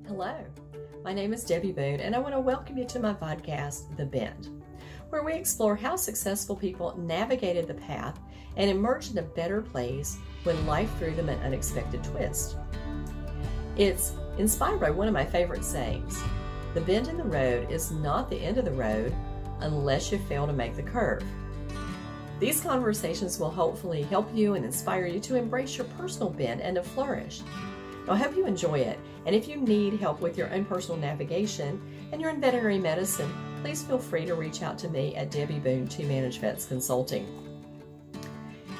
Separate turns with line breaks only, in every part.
Hello, my name is Debbie Boone, and I want to welcome you to my podcast, The Bend, where we explore how successful people navigated the path and emerged in a better place when life threw them an unexpected twist. It's inspired by one of my favorite sayings: the bend in the road is not the end of the road unless you fail to make the curve. These conversations will hopefully help you and inspire you to embrace your personal bend and to flourish. I hope you enjoy it, and if you need help with your own personal navigation and you're in veterinary medicine, please feel free to reach out to me at Debbie Boone to Manage Vets Consulting.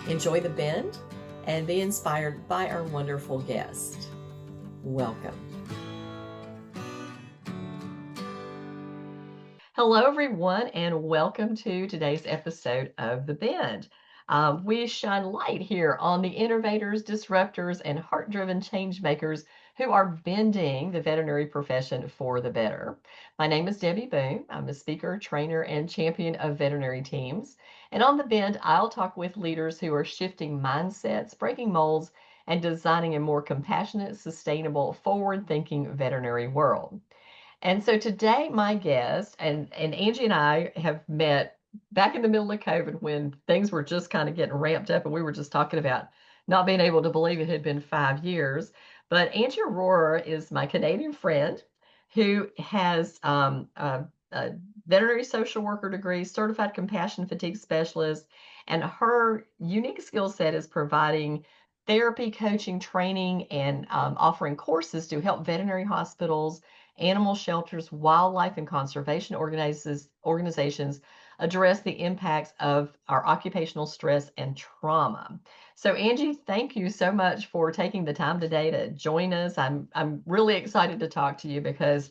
Enjoy the bend and be inspired by our wonderful guest. Welcome. Hello, everyone, and welcome to today's episode of The Bend. We shine light here on the innovators, disruptors, and heart-driven change makers who are bending the veterinary profession for the better. My name is Debbie Boone. I'm a speaker, trainer, and champion of veterinary teams. And on The Bend, I'll talk with leaders who are shifting mindsets, breaking molds, and designing a more compassionate, sustainable, forward-thinking veterinary world. And so today, my guest, and Angie and I have met back in the middle of COVID when things were just kind of getting ramped up, and we were just talking about not being able to believe it had been 5 years. But Angie Arora is my Canadian friend who has a veterinary social worker degree, certified compassion fatigue specialist, and her unique skill set is providing therapy, coaching, training, and offering courses to help veterinary hospitals, animal shelters, wildlife, and conservation organizations address the impacts of our occupational stress and trauma. So Angie, thank you so much for taking the time today to join us. I'm really excited to talk to you because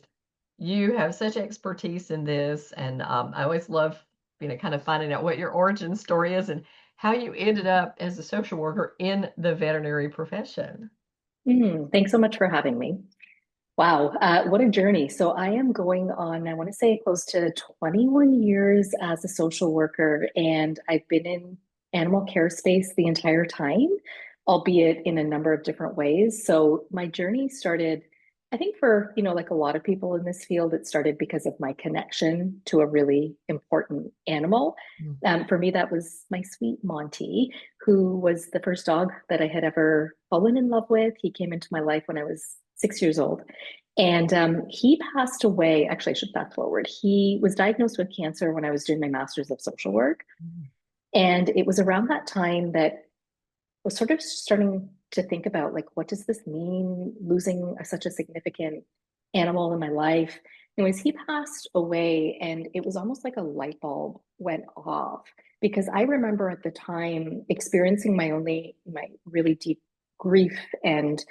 you have such expertise in this, and I always love kind of finding out what your origin story is and how you ended up as a social worker in the veterinary profession.
Thanks so much for having me. Wow, what a journey. So I am going on, I want to say close to 21 years as a social worker, and I've been in animal care space the entire time, albeit in a number of different ways. So my journey started, I think like a lot of people in this field, it started because of my connection to a really important animal. For me, that was my sweet Monty, who was the first dog that I had ever fallen in love with. He came into my life when I was 6 years old. And he passed away. Actually, I should fast forward. He was diagnosed with cancer when I was doing my master's of social work. And it was around that time that I was sort of starting to think about, like, what does this mean, losing such a significant animal in my life? Anyways, he passed away, and it was almost like a light bulb went off because I remember at the time experiencing my really deep grief and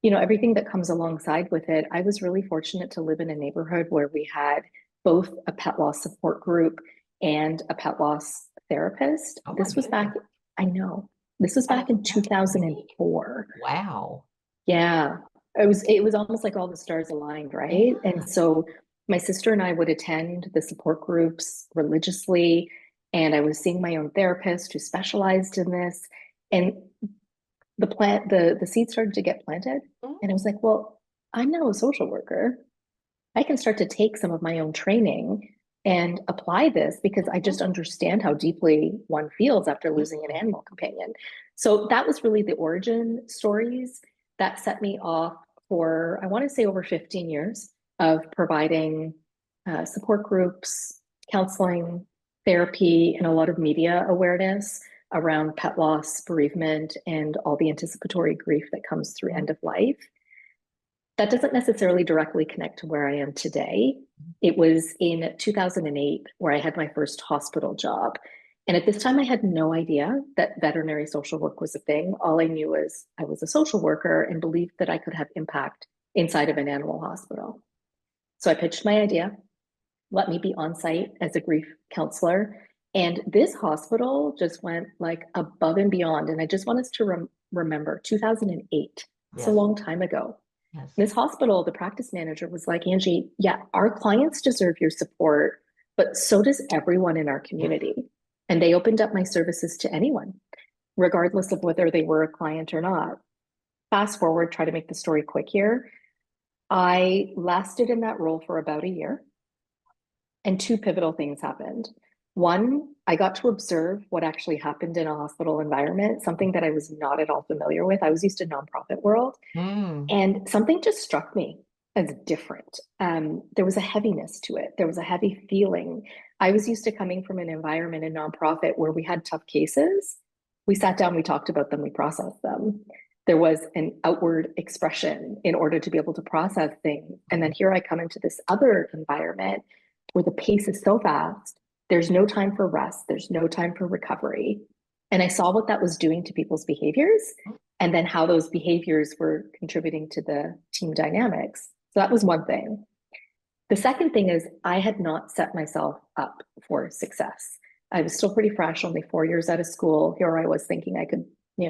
everything that comes alongside with it. I was really fortunate to live in a neighborhood where we had both a pet loss support group and a pet loss therapist.
Oh my
This was back,
goodness.
I know, this was back in 2004.
Wow.
Yeah. It was almost like all the stars aligned, right?
Yeah.
And so my sister and I would attend the support groups religiously, and I was seeing my own therapist who specialized in this. And the seed started to get planted. And I was like, well, I'm now a social worker. I can start to take some of my own training and apply this because I just understand how deeply one feels after losing an animal companion. So that was really the origin stories that set me off for, I want to say, over 15 years of providing support groups, counseling, therapy, and a lot of media awareness around pet loss, bereavement, and all the anticipatory grief that comes through end of life. That doesn't necessarily directly connect to where I am today. It was in 2008 where I had my first hospital job. And at this time, I had no idea that veterinary social work was a thing. All I knew was I was a social worker and believed that I could have impact inside of an animal hospital. So I pitched my idea, let me be on site as a grief counselor. And this hospital just went like above and beyond. And I just want us to remember 2008. It's a
Yes.
long time ago.
Yes.
This hospital, the practice manager was like, Angie, yeah, our clients deserve your support, but so does everyone in our community. And they opened up my services to anyone, regardless of whether they were a client or not. Fast forward, try to make the story quick here. I lasted in that role for about a year, and two pivotal things happened. One, I got to observe what actually happened in a hospital environment, something that I was not at all familiar with. I was used to nonprofit world,
Mm.
and something just struck me as different. There was a heaviness to it. There was a heavy feeling. I was used to coming from an environment in nonprofit where we had tough cases. We sat down, we talked about them, we processed them. There was an outward expression in order to be able to process things. And then here I come into this other environment where the pace is so fast. There's no time for rest. There's no time for recovery. And I saw what that was doing to people's behaviors and then how those behaviors were contributing to the team dynamics. So that was one thing. The second thing is I had not set myself up for success. I was still pretty fresh, only 4 years out of school. Here I was thinking I could,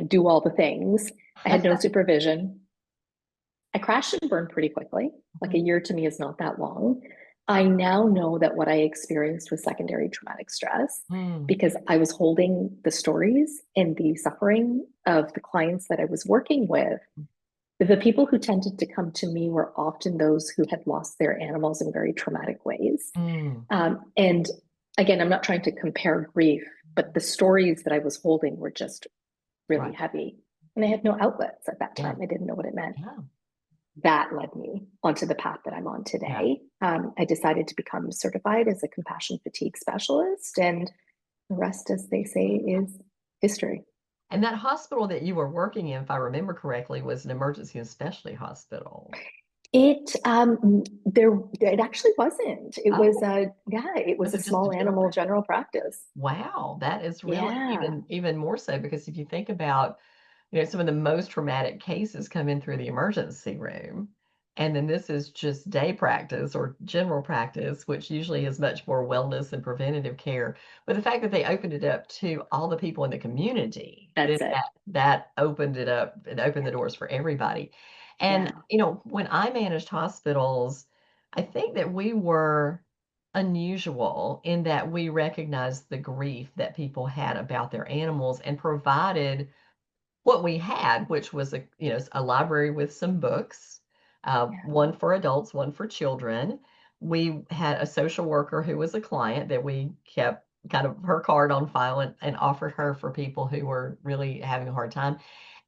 do all the things. I had no supervision. I crashed and burned pretty quickly. Like a year to me is not that long. I now know that what I experienced was secondary traumatic stress
Mm.
because I was holding the stories and the suffering of the clients that I was working with. The people who tended to come to me were often those who had lost their animals in very traumatic ways.
Mm.
And again, I'm not trying to compare grief, but the stories that I was holding were just really
Right.
heavy. And I had no outlets at that
Yeah.
time. I didn't know what it meant.
Yeah.
That led me onto the path that I'm on
Yeah.
today. I decided to become certified as a compassion fatigue specialist, and the rest, as they say, is history.
And that hospital that you were working in, if I remember correctly, was an emergency and specialty hospital.
It actually wasn't. It was
Oh,
it was
was
a
it just a
small
general
animal
practice?
general practice.
Wow, that is really
Yeah,
even more so because if you think about, some of the most traumatic cases come in through the emergency room. And then this is just day practice or general practice, which usually is much more wellness and preventative care. But the fact that they opened it up to all the people in the community, then
that's it.
that opened it up and opened the doors for everybody. And,
Yeah,
when I managed hospitals, I think that we were unusual in that we recognized the grief that people had about their animals and provided what we had, which was a library with some books,
yeah,
one for adults, one for children. We had a social worker who was a client that we kept kind of her card on file and offered her for people who were really having a hard time.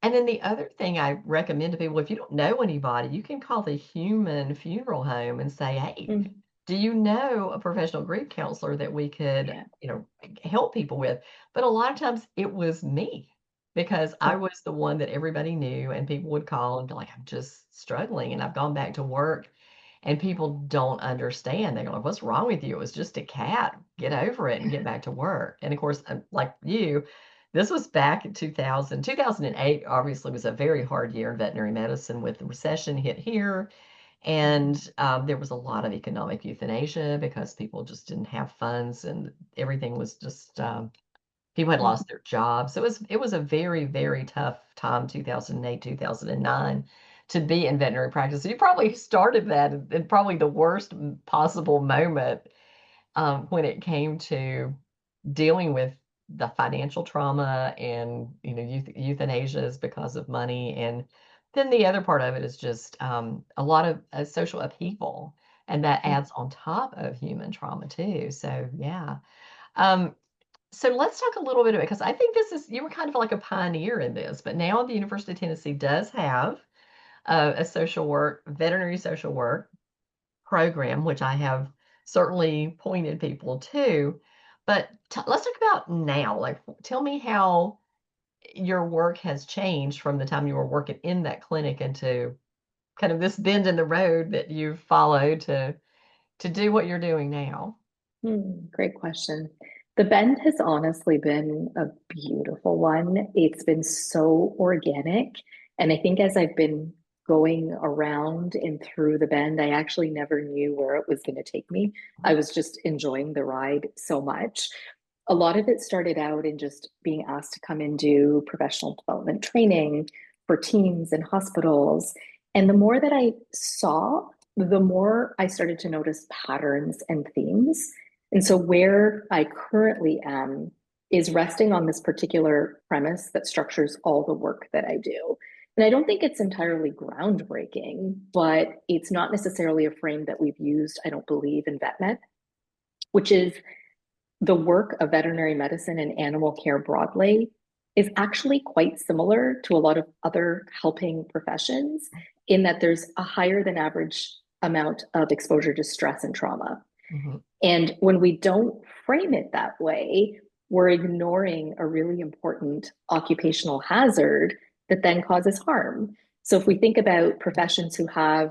And then the other thing I recommend to people, if you don't know anybody, you can call the human funeral home and say, hey,
mm,
do you know a professional grief counselor that we could,
yeah,
help people with? But a lot of times it was me because I
mm,
was the one that everybody knew and people would call and be like, I'm just struggling and I've gone back to work and people don't understand. They're like, what's wrong with you? It was just a cat. Get over it and get back to work. And of course, like you, this was back in 2000. 2008 obviously was a very hard year in veterinary medicine with the recession hit here. And there was a lot of economic euthanasia because people just didn't have funds and everything was just people had
mm,
lost their jobs. So it was a very, very tough time, 2008, 2009, to be in veterinary practice. So you probably started that in probably the worst possible moment when it came to dealing with the financial trauma and euthanasia is because of money. And then the other part of it is just a lot of social upheaval. And that
mm,
adds on top of human trauma too. So yeah. Um, so let's talk a little bit about because I think you were kind of like a pioneer in this, but now the University of Tennessee does have a veterinary social work program, which I have certainly pointed people to. But let's talk about now. Like, tell me how your work has changed from the time you were working in that clinic into kind of this bend in the road that you've followed to do what you're doing now.
Great question. The bend has honestly been a beautiful one. It's been so organic. And I think as I've been going around and through the bend, I actually never knew where it was going to take me. I was just enjoying the ride so much. A lot of it started out in just being asked to come and do professional development training for teams and hospitals. And the more that I saw, the more I started to notice patterns and themes. And so, where I currently am is resting on this particular premise that structures all the work that I do. And I don't think it's entirely groundbreaking, but it's not necessarily a frame that we've used, I don't believe, in vet med, which is the work of veterinary medicine and animal care broadly is actually quite similar to a lot of other helping professions in that there's a higher than average amount of exposure to stress and trauma.
Mm-hmm.
And when we don't frame it that way, we're ignoring a really important occupational hazard that then causes harm. So if we think about professions who have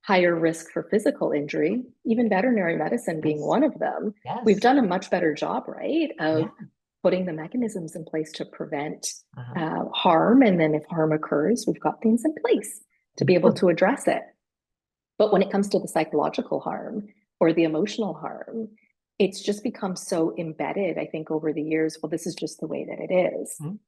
higher risk for physical injury, even veterinary medicine being
Yes.
one of them, we've
Yes.
done a much better job, right, of
Yeah.
putting the mechanisms in place to prevent
Uh-huh.
harm. And then if harm occurs, we've got things in place to be able to address it. But when it comes to the psychological harm or the emotional harm, it's just become so embedded, I think, over the years. Well, this is just the way that it is.
Mhm.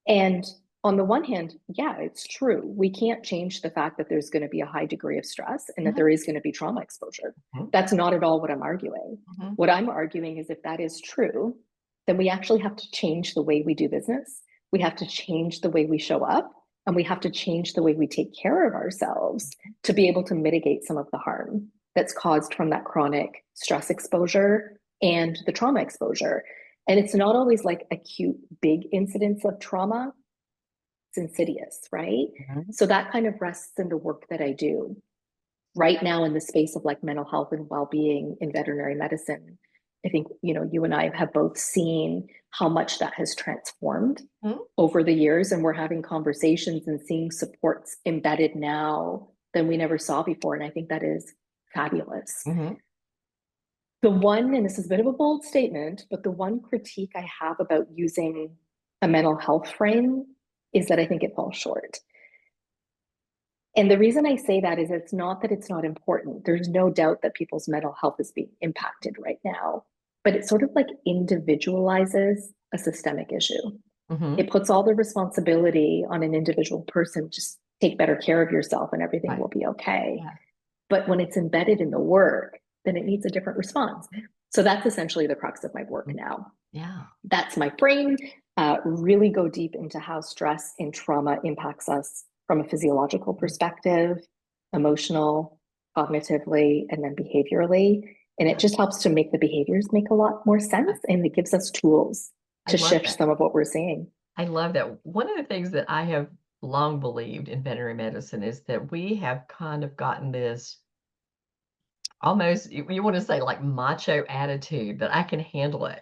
And on the one hand, yeah, it's true. We can't change the fact that there's going to be a high degree of stress and that
Mhm.
there is going to be trauma exposure.
Mhm.
That's not at all what I'm arguing.
Mhm.
What I'm arguing is if that is true, then we actually have to change the way we do business. We have to change the way we show up, and we have to change the way we take care of ourselves to be able to mitigate some of the harm that's caused from that chronic stress exposure and the trauma exposure. And it's not always like acute big incidents of trauma, it's insidious, right?
Mhm.
So that kind of rests in the work that I do right now in the space of like mental health and well-being in veterinary medicine. I think, you and I have both seen how much that has transformed
Mhm.
over the years, and we're having conversations and seeing supports embedded now than we never saw before. And I think that is fabulous.
Mhm.
The one, and this is a bit of a bold statement, but the one critique I have about using a mental health frame is that I think it falls short. And the reason I say that is it's not that it's not important. There's no doubt that people's mental health is being impacted right now, but it sort of like individualizes a systemic issue.
Mhm.
It puts all the responsibility on an individual person. Just take better care of yourself and everything
Right.
will be okay.
Yeah.
But when it's embedded in the work, then it needs a different response. So that's essentially the crux of my work
Mhm.
now.
Yeah.
That's my frame. Really go deep into how stress and trauma impacts us from a physiological
Mhm.
perspective, emotional, cognitively, and then behaviorally. And it
Yeah.
just helps to make the behaviors make a lot more sense. And it gives us tools
I
to
love
shift
that.
some of what we're seeing.
I love that. One of the things that I have long believed in veterinary medicine is that we have kind of gotten this almost, you want to say like macho attitude that I can handle it.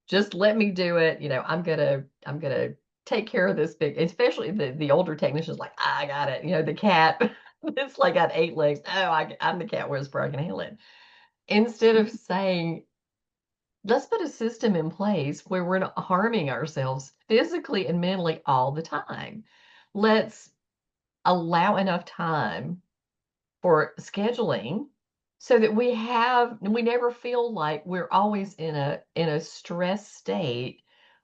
Just let me do it. I'm gonna take care of this big, especially the older technicians like, I got it. The cat, it's like got 8 legs. Oh, I'm the cat whisperer. I can handle it. Instead of saying, let's put a system in place where we're not harming ourselves physically and mentally all the time. Let's allow enough time for scheduling so that we never feel like we're always in a stress state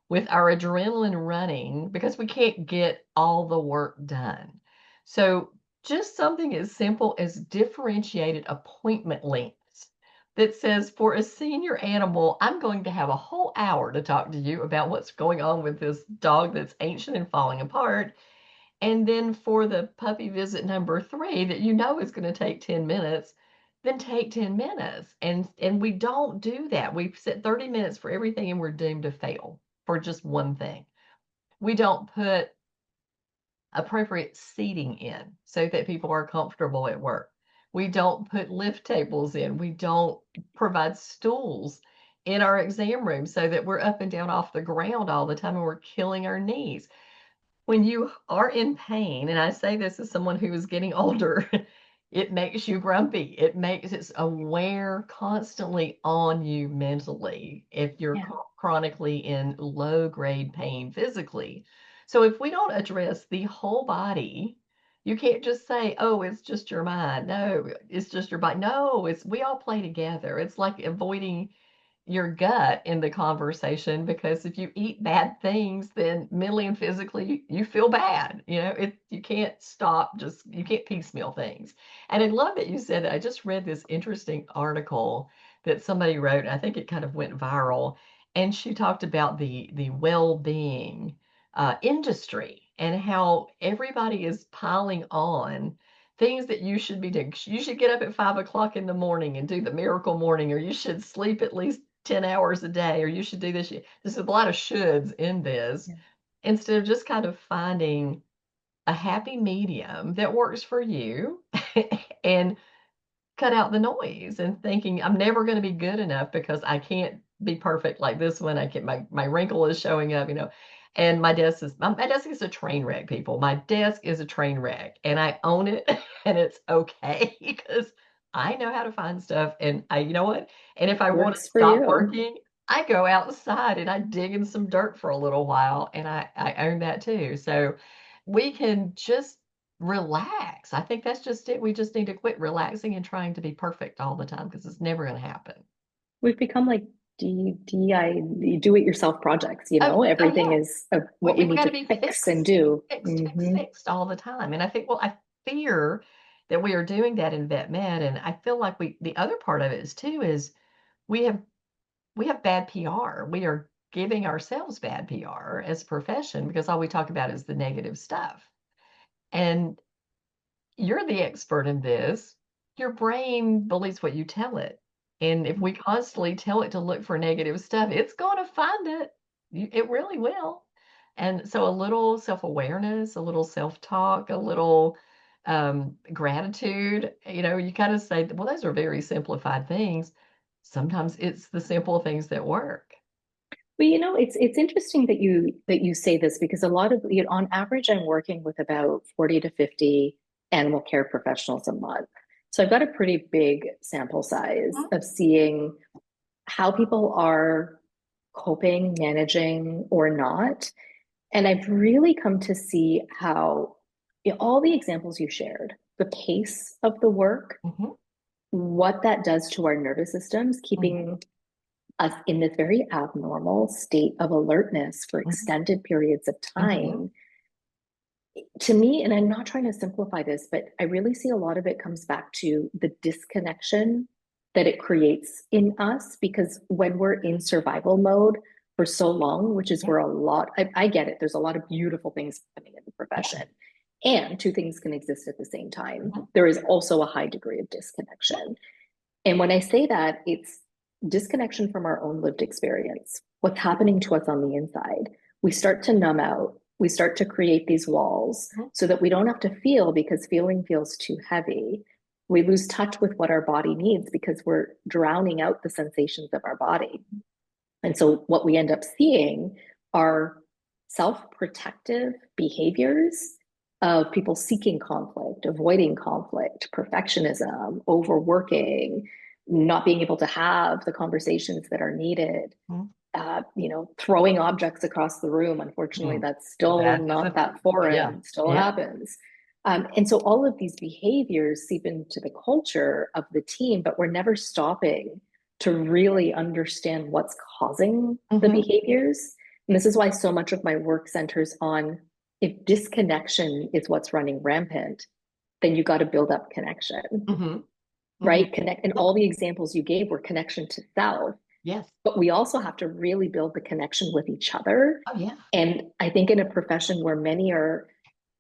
with our adrenaline running because we can't get all the work done. So just something as simple as differentiated appointment lengths that says for a senior animal, I'm going to have a whole hour to talk to you about what's going on with this dog that's ancient and falling apart. And then for the puppy visit number 3 that is going to take 10 minutes, then take 10 minutes. And we don't do that. We set 30 minutes for everything and we're doomed to fail for just one thing. We don't put appropriate seating in so that people are comfortable at work. We don't put lift tables in. We don't provide stools in our exam room so that we're up and down off the ground all the time and we're killing our knees. When you are in pain, and I say this as someone who is getting older, it makes you grumpy. It's aware constantly on you mentally if you're
Yeah.
chronically in low grade pain physically. So if we don't address the whole body, you can't just say, "Oh, it's just your mind." No, it's just your body. No, it's we all play together. It's like avoiding your gut in the conversation because if you eat bad things, then mentally and physically you feel bad. You can't stop, just you can't piecemeal things. And I love that you said that. I just read this interesting article that somebody wrote, and I think it kind of went viral. And she talked about the well-being industry and how everybody is piling on things that you should be doing. You should get up at 5 o'clock in the morning and do the miracle morning, or you should sleep at least 10 hours a day, or you should do this. There's a lot of shoulds in this
Yeah.
instead of just kind of finding a happy medium that works for you and cut out the noise and thinking I'm never going to be good enough because I can't be perfect like this one. I can't, my wrinkle is showing up, and my desk is a train wreck, people. My desk is a train wreck and I own it and it's okay because I know how to find stuff and you know what? And if I want to
Works for
stop
you.
working, I go outside and I dig in some dirt for a little while and I own that too. So we can just relax. I think that's just it. We just need to quit relaxing and trying to be perfect all the time because it's never going to happen.
We've become like do it yourself projects, you
Oh,
know,
oh
everything
yeah.
is what we
We
need
got to
to
be
fix and
fixed,
do.
fixed, fixed, fixed all the time. And I think, well, I fear that we are doing that in vet med. And I feel like the other part of it is too, is we have, we have bad PR. We are giving ourselves bad PR as a profession because all we talk about is the negative stuff. And you're the expert in this. Your brain believes what you tell it. And if we constantly tell it to look for negative stuff, it's going to find it. It really will. And so a little self-awareness, a little self-talk, a little gratitude, you kind of say, well, those are very simplified things. Sometimes it's the simple things that work.
But you know, it's interesting that you say this because a lot of, you know, on average, I'm working with about 40 to 50 animal care professionals a month. So I've got a pretty big sample size of seeing how people are coping, managing, or not. And I've really come to see how, you know, all the examples you shared, the pace of the work,
Mm-hmm,
what that does to our nervous systems,
mm-hmm,
keeping us in this very abnormal state of alertness for extended periods of
mm-hmm,
time. To me, and I'm not trying to simplify this, but I really see a lot of it comes back to the disconnection that it creates in us because when we're in survival mode for so long, which is
yeah,
where I get it, there's a lot of beautiful things happening in the
yeah,
profession. And two things can exist at the same time.
mm-hmm,
There is also a high degree of disconnection. And when I say that, it's disconnection from our own lived experience, what's happening to us on the inside. We start to numb out. We start to create these walls
mm-hmm,
so that we don't have to feel because feeling feels too heavy. We lose touch with what our body needs because we're drowning out the sensations of our body. And so what we end up seeing are self-protective behaviors of people seeking conflict, avoiding conflict, perfectionism, overworking, not being able to have the conversations that are needed, you know, throwing objects across the room. Unfortunately,
mm-hmm.
that's still
That is
not
a,
that
yeah,
foreign, it still
yeah.
happens. And so all of these behaviors seep into the culture of the team, but we're never stopping to really understand what's causing the
Mhm,
behaviors. And this is why so much of my work centers on if disconnection is what's running rampant, then you got to build up connection,
mhm, mhm.
right? Connect. And
Yeah,
all the examples you gave were connection to self,
yes.
but we also have to really build the connection with each other.
Oh, yeah.
And I think in a profession where many are,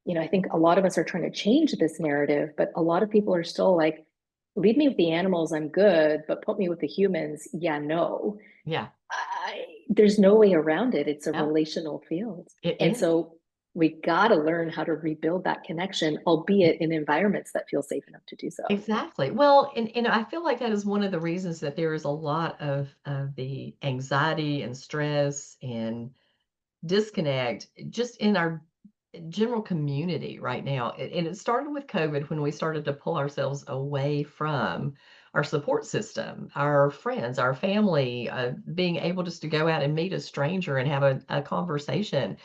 you know, I think a lot of us are trying to change this narrative, but a lot of people are still like, leave me with the animals, I'm good, but put me with the humans. Yeah, no.
Yeah.
There's no way around it. It's a
No,
relational field.
it
And
is.
so we got to learn how to rebuild that connection, albeit in environments that feel safe enough to do so.
Exactly. Well, and I feel like that is one of the reasons that there is a lot of the anxiety and stress and disconnect just in our general community right now. And it started with COVID when we started to pull ourselves away from our support system, our friends, our family, being able just to go out and meet a stranger and have a conversation.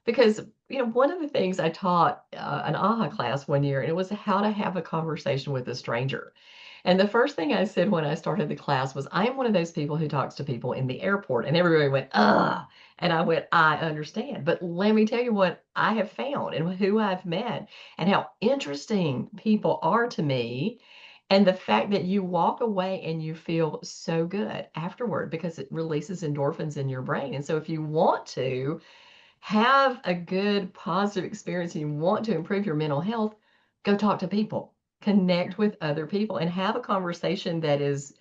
Because, one of the things I taught an AHA class one year, and it was how to have a conversation with a stranger. And the first thing I said when I started the class was, I am one of those people who talks to people in the airport. And everybody went, ugh. And I went, I understand. But let me tell you what I have found and who I've met and how interesting people are to me. And the fact that you walk away and you feel so good afterward because it releases endorphins in your brain. And so if you want to, have a good positive experience and you want to improve your mental health, go talk to people, connect with other people, and have a conversation that is,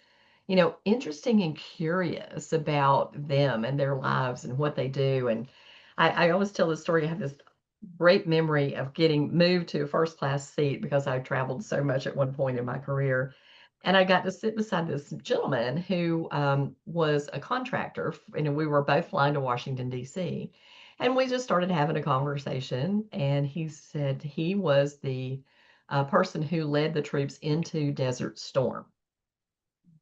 interesting and curious about them and their lives and what they do. And I always tell the story. I have this great memory of getting moved to a first class seat because I traveled so much at one point in my career. And I got to sit beside this gentleman who was a contractor, and we were both flying to Washington, D.C. And we just started having a conversation. And he said he was the person who led the troops into Desert Storm.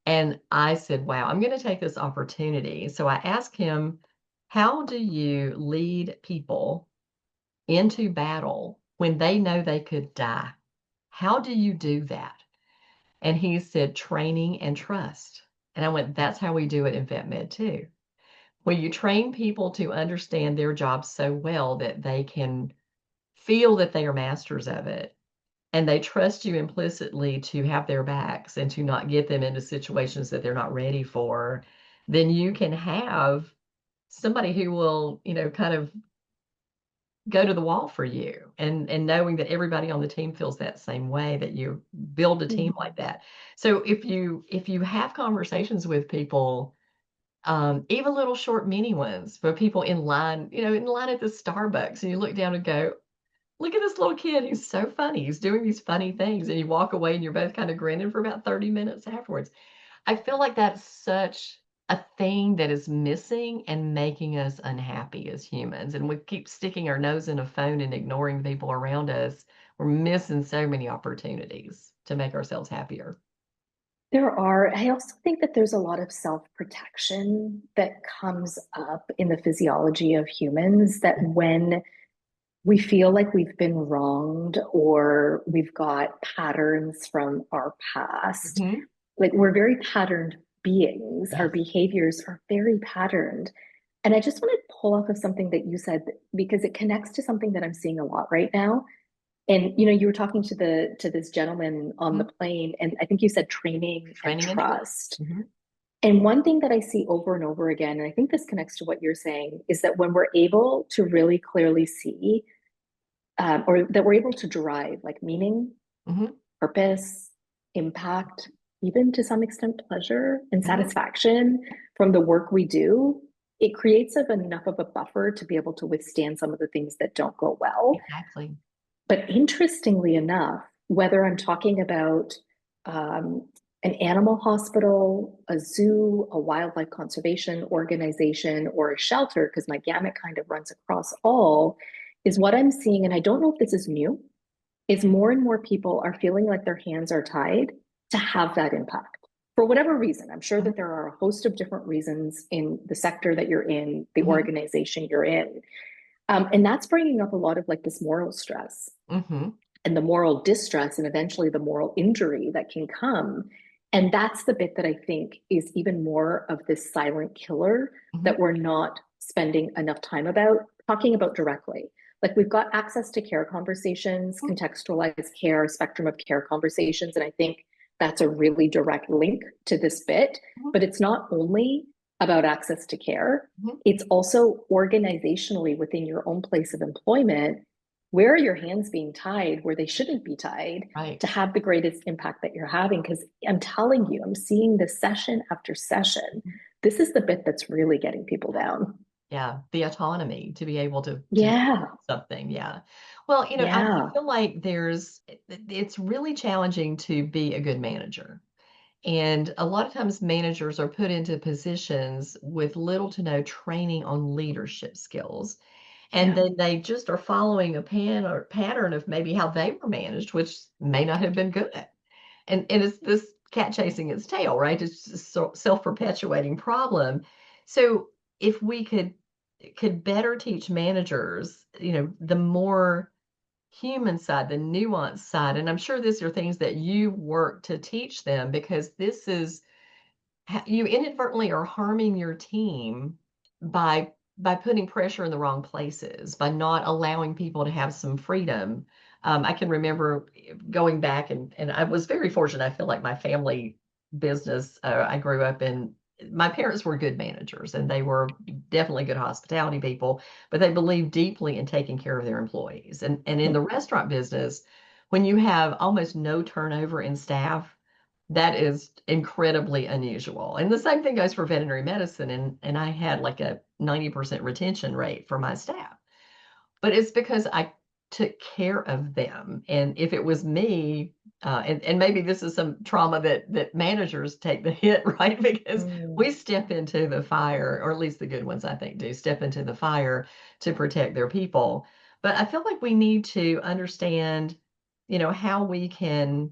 And I said, wow, I'm going to take this opportunity. So I asked him, how do you lead people into battle when they know they could die? How do you do that? And he said, training and trust. And I went, that's how we do it in vet med too. When you train people to understand their job so well that they can feel that they are masters of it, and they trust you implicitly to have their backs and to not get them into situations that they're not ready for, then you can have somebody who will, kind of go to the wall for you, and knowing that everybody on the team feels that same way, that you build a team like that. So if you have conversations with people, even little short mini ones for people in line, in line at the Starbucks, and you look down and go, look at this little kid. He's so funny. He's doing these funny things. And you walk away and you're both kind of grinning for about 30 minutes afterwards. I feel like that's such a thing that is missing and making us unhappy as humans. And we keep sticking our nose in a phone and ignoring the people around us. We're missing so many opportunities to make ourselves happier.
I also think that there's a lot of self-protection that comes up in the physiology of humans that when we feel like we've been wronged or we've got patterns from our past,
Hmm.
like we're very patterned beings. Our
Yes.
behaviors are very patterned. And I just want to pull off of something that you said because it connects to something that I'm seeing a lot right now. And you were talking to this gentleman on the
Hmm.
plane, and I think you said training and
Training and trust.
trust.
Hmm.
And one thing that I see over and over again, and I think this connects to what you're saying, is that when we're able to really clearly see, or that we're able to derive like meaning,
Hmm.
purpose, impact, even to some extent pleasure and
Hmm.
satisfaction from the work we do, it creates enough of a buffer to be able to withstand some of the things that don't go well.
Exactly.
But interestingly enough, whether I'm talking about um, an animal hospital, a zoo, a wildlife conservation organization, or a shelter, because my gamut kind of runs across all, is what I'm seeing, and I don't know if this is new, is more and more people are feeling like their hands are tied to have that impact for whatever reason. I'm sure that
Hmm.
there are a host of different reasons in the sector that you're in, the
Hmm.
organization you're in. And that's bringing up a lot of like this moral stress
Hmm.
and the moral distress and eventually the moral injury that can come. And that's the bit that I think is even more of this silent killer
Hmm.
that we're not spending enough time about talking about directly. Like we've got access to care conversations, contextualized care, spectrum of care conversations. And I think that's a really direct link to this bit.
Hmm.
But it's not only about access to care,
Hmm.
it's also organizationally within your own place of employment. Where are your hands being tied where they shouldn't be tied
Right.
to have the greatest impact that you're having? Because I'm telling you, I'm seeing this session after session. This is the bit that's really getting people down.
Yeah, the autonomy to be able to do
Yeah,
something. Yeah. Well, I
yeah,
feel like it's really challenging to be a good manager. And a lot of times managers are put into positions with little to no training on leadership skills. And
yeah.
then they just are following a pattern of maybe how they were managed, which may not have been good. And it's this cat chasing its tail, right? It's just a self-perpetuating problem. So if we could better teach managers, the more human side, the nuanced side, and I'm sure these are things that you work to teach them, because this is you inadvertently are harming your team by putting pressure in the wrong places, by not allowing people to have some freedom. I can remember going back, and I was very fortunate. I feel like my family business, I grew up in my parents were good managers and they were definitely good hospitality people, but they believed deeply in taking care of their employees. And in the restaurant business, when you have almost no turnover in staff, that is incredibly unusual. And the same thing goes for veterinary medicine. And I had like a 90% retention rate for my staff. But it's because I took care of them. And if it was me, and maybe this is some trauma that managers take the hit, right? Because
Mm.
we step into the fire, or at least the good ones, I think, do step into the fire to protect their people. But I feel like we need to understand, how we can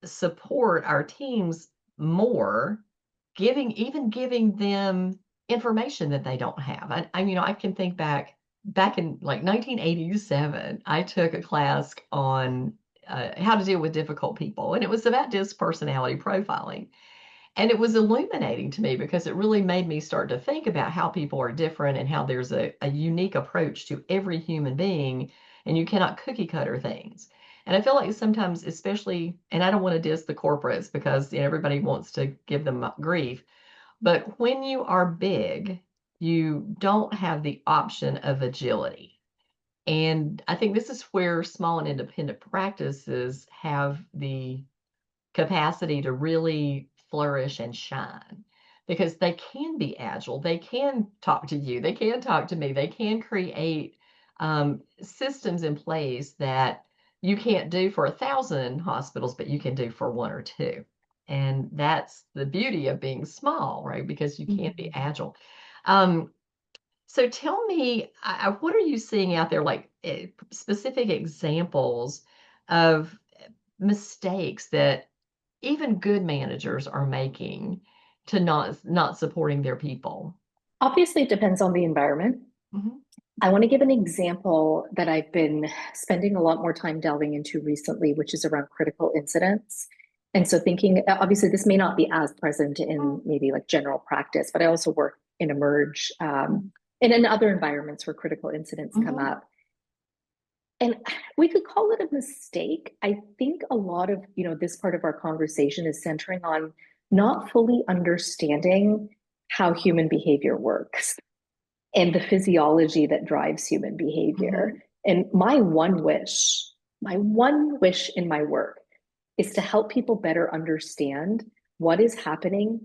support our teams more, giving them information that they don't have. I can think back in like 1987, I took a class on how to deal with difficult people, and it was about disc personality profiling. And it was illuminating to me because it really made me start to think about how people are different and how there's a unique approach to every human being, and you cannot cookie cutter things. And I feel like sometimes, especially, and I don't want to diss the corporates because everybody wants to give them grief, but when you are big, you don't have the option of agility. And I think this is where small and independent practices have the capacity to really flourish and shine because they can be agile. They can talk to you. They can talk to me. They can create systems in place that you can't do for 1,000 hospitals, but you can do for one or two. And that's the beauty of being small, right? Because you can't be
Mhm.
agile. Um, so tell me, what are you seeing out there, like specific examples of mistakes that even good managers are making to not supporting their people.
Obviously, it depends on the environment.
Mhm.
I want to give an example that I've been spending a lot more time delving into recently, which is around critical incidents. And so, thinking obviously, this may not be as present in maybe like general practice, but I also work in Emerge and in other environments where critical incidents come
Mhm.
up. And we could call it a mistake. I think a lot of, this part of our conversation is centering on not fully understanding how human behavior works and the physiology that drives human behavior.
Mhm.
And my one wish in my work is to help people better understand what is happening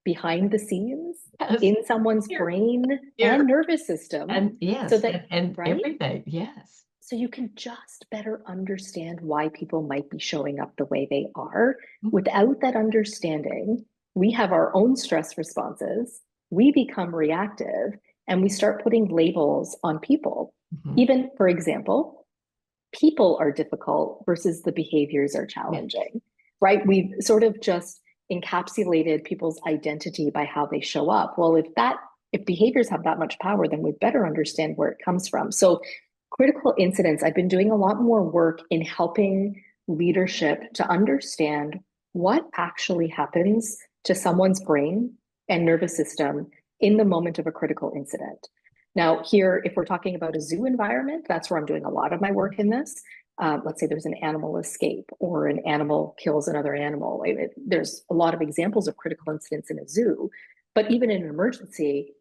behind the scenes
Yes.
in someone's
Here,
brain and
here,
nervous system
and
so
yes,
that,
and
right?
everything. Yes.
So you can just better understand why people might be showing up the way they are.
Mhm.
Without that understanding, we have our own stress responses, we become reactive, and we start putting labels on people.
Mhm.
Even, for example, people are difficult versus the behaviors are
Yes.
challenging, right? We've sort of just encapsulated people's identity by how they show up. Well, if behaviors have that much power, then we better understand where it comes from. So critical incidents, I've been doing a lot more work in helping leadership to understand what actually happens to someone's brain and nervous system in the moment of a critical incident. Now, here, if we're talking about a zoo environment, that's where I'm doing a lot of my work in this. Let's say there's an animal escape or an animal kills another animal. There's a lot of examples of critical incidents in a zoo, but even in an emergency,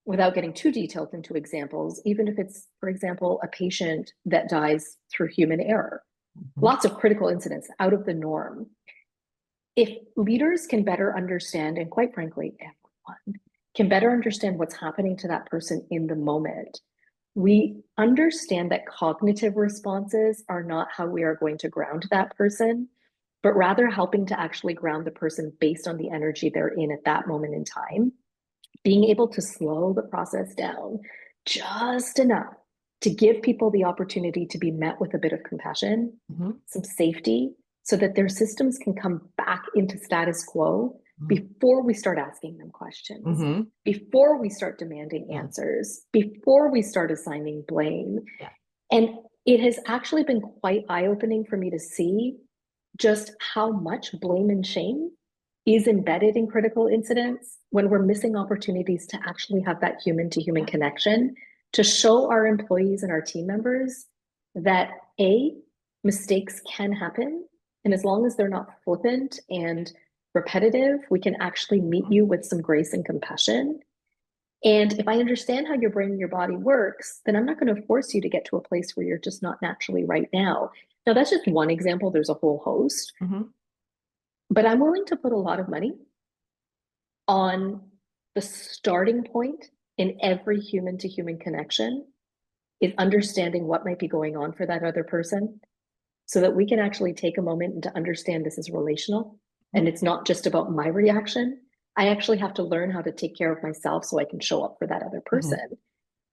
without getting too detailed into examples, even if it's, for example, a patient that dies through human error,
Mhm.
lots of critical incidents out of the norm. If leaders can better understand, and quite frankly, everyone can better understand what's happening to that person in the moment, we understand that cognitive responses are not how we are going to ground that person, but rather helping to actually ground the person based on the energy they're in at that moment in time, being able to slow the process down just enough to give people the opportunity to be met with a bit of compassion,
Mhm.
some safety, so that their systems can come back into status quo
Mhm.
before we start asking them questions,
Mhm.
before we start demanding
Yeah.
answers, before we start assigning blame.
Yeah.
And it has actually been quite eye opening for me to see just how much blame and shame is embedded in critical incidents when we're missing opportunities to actually have that human to human
Yeah.
connection to show our employees and our team members that mistakes can happen, and as long as they're not flippant and repetitive, we can actually meet you with some grace and compassion. And if I understand how your brain and your body works, then I'm not going to force you to get to a place where you're just not naturally right now. Now, that's just one example. There's a whole host,
Mm-hmm.
but I'm willing to put a lot of money on the starting point in every human to human connection is understanding what might be going on for that other person so that we can actually take a moment and to understand this is relational and it's not just about my reaction. I actually have to learn how to take care of myself so I can show up for that other
Mm-hmm.
person.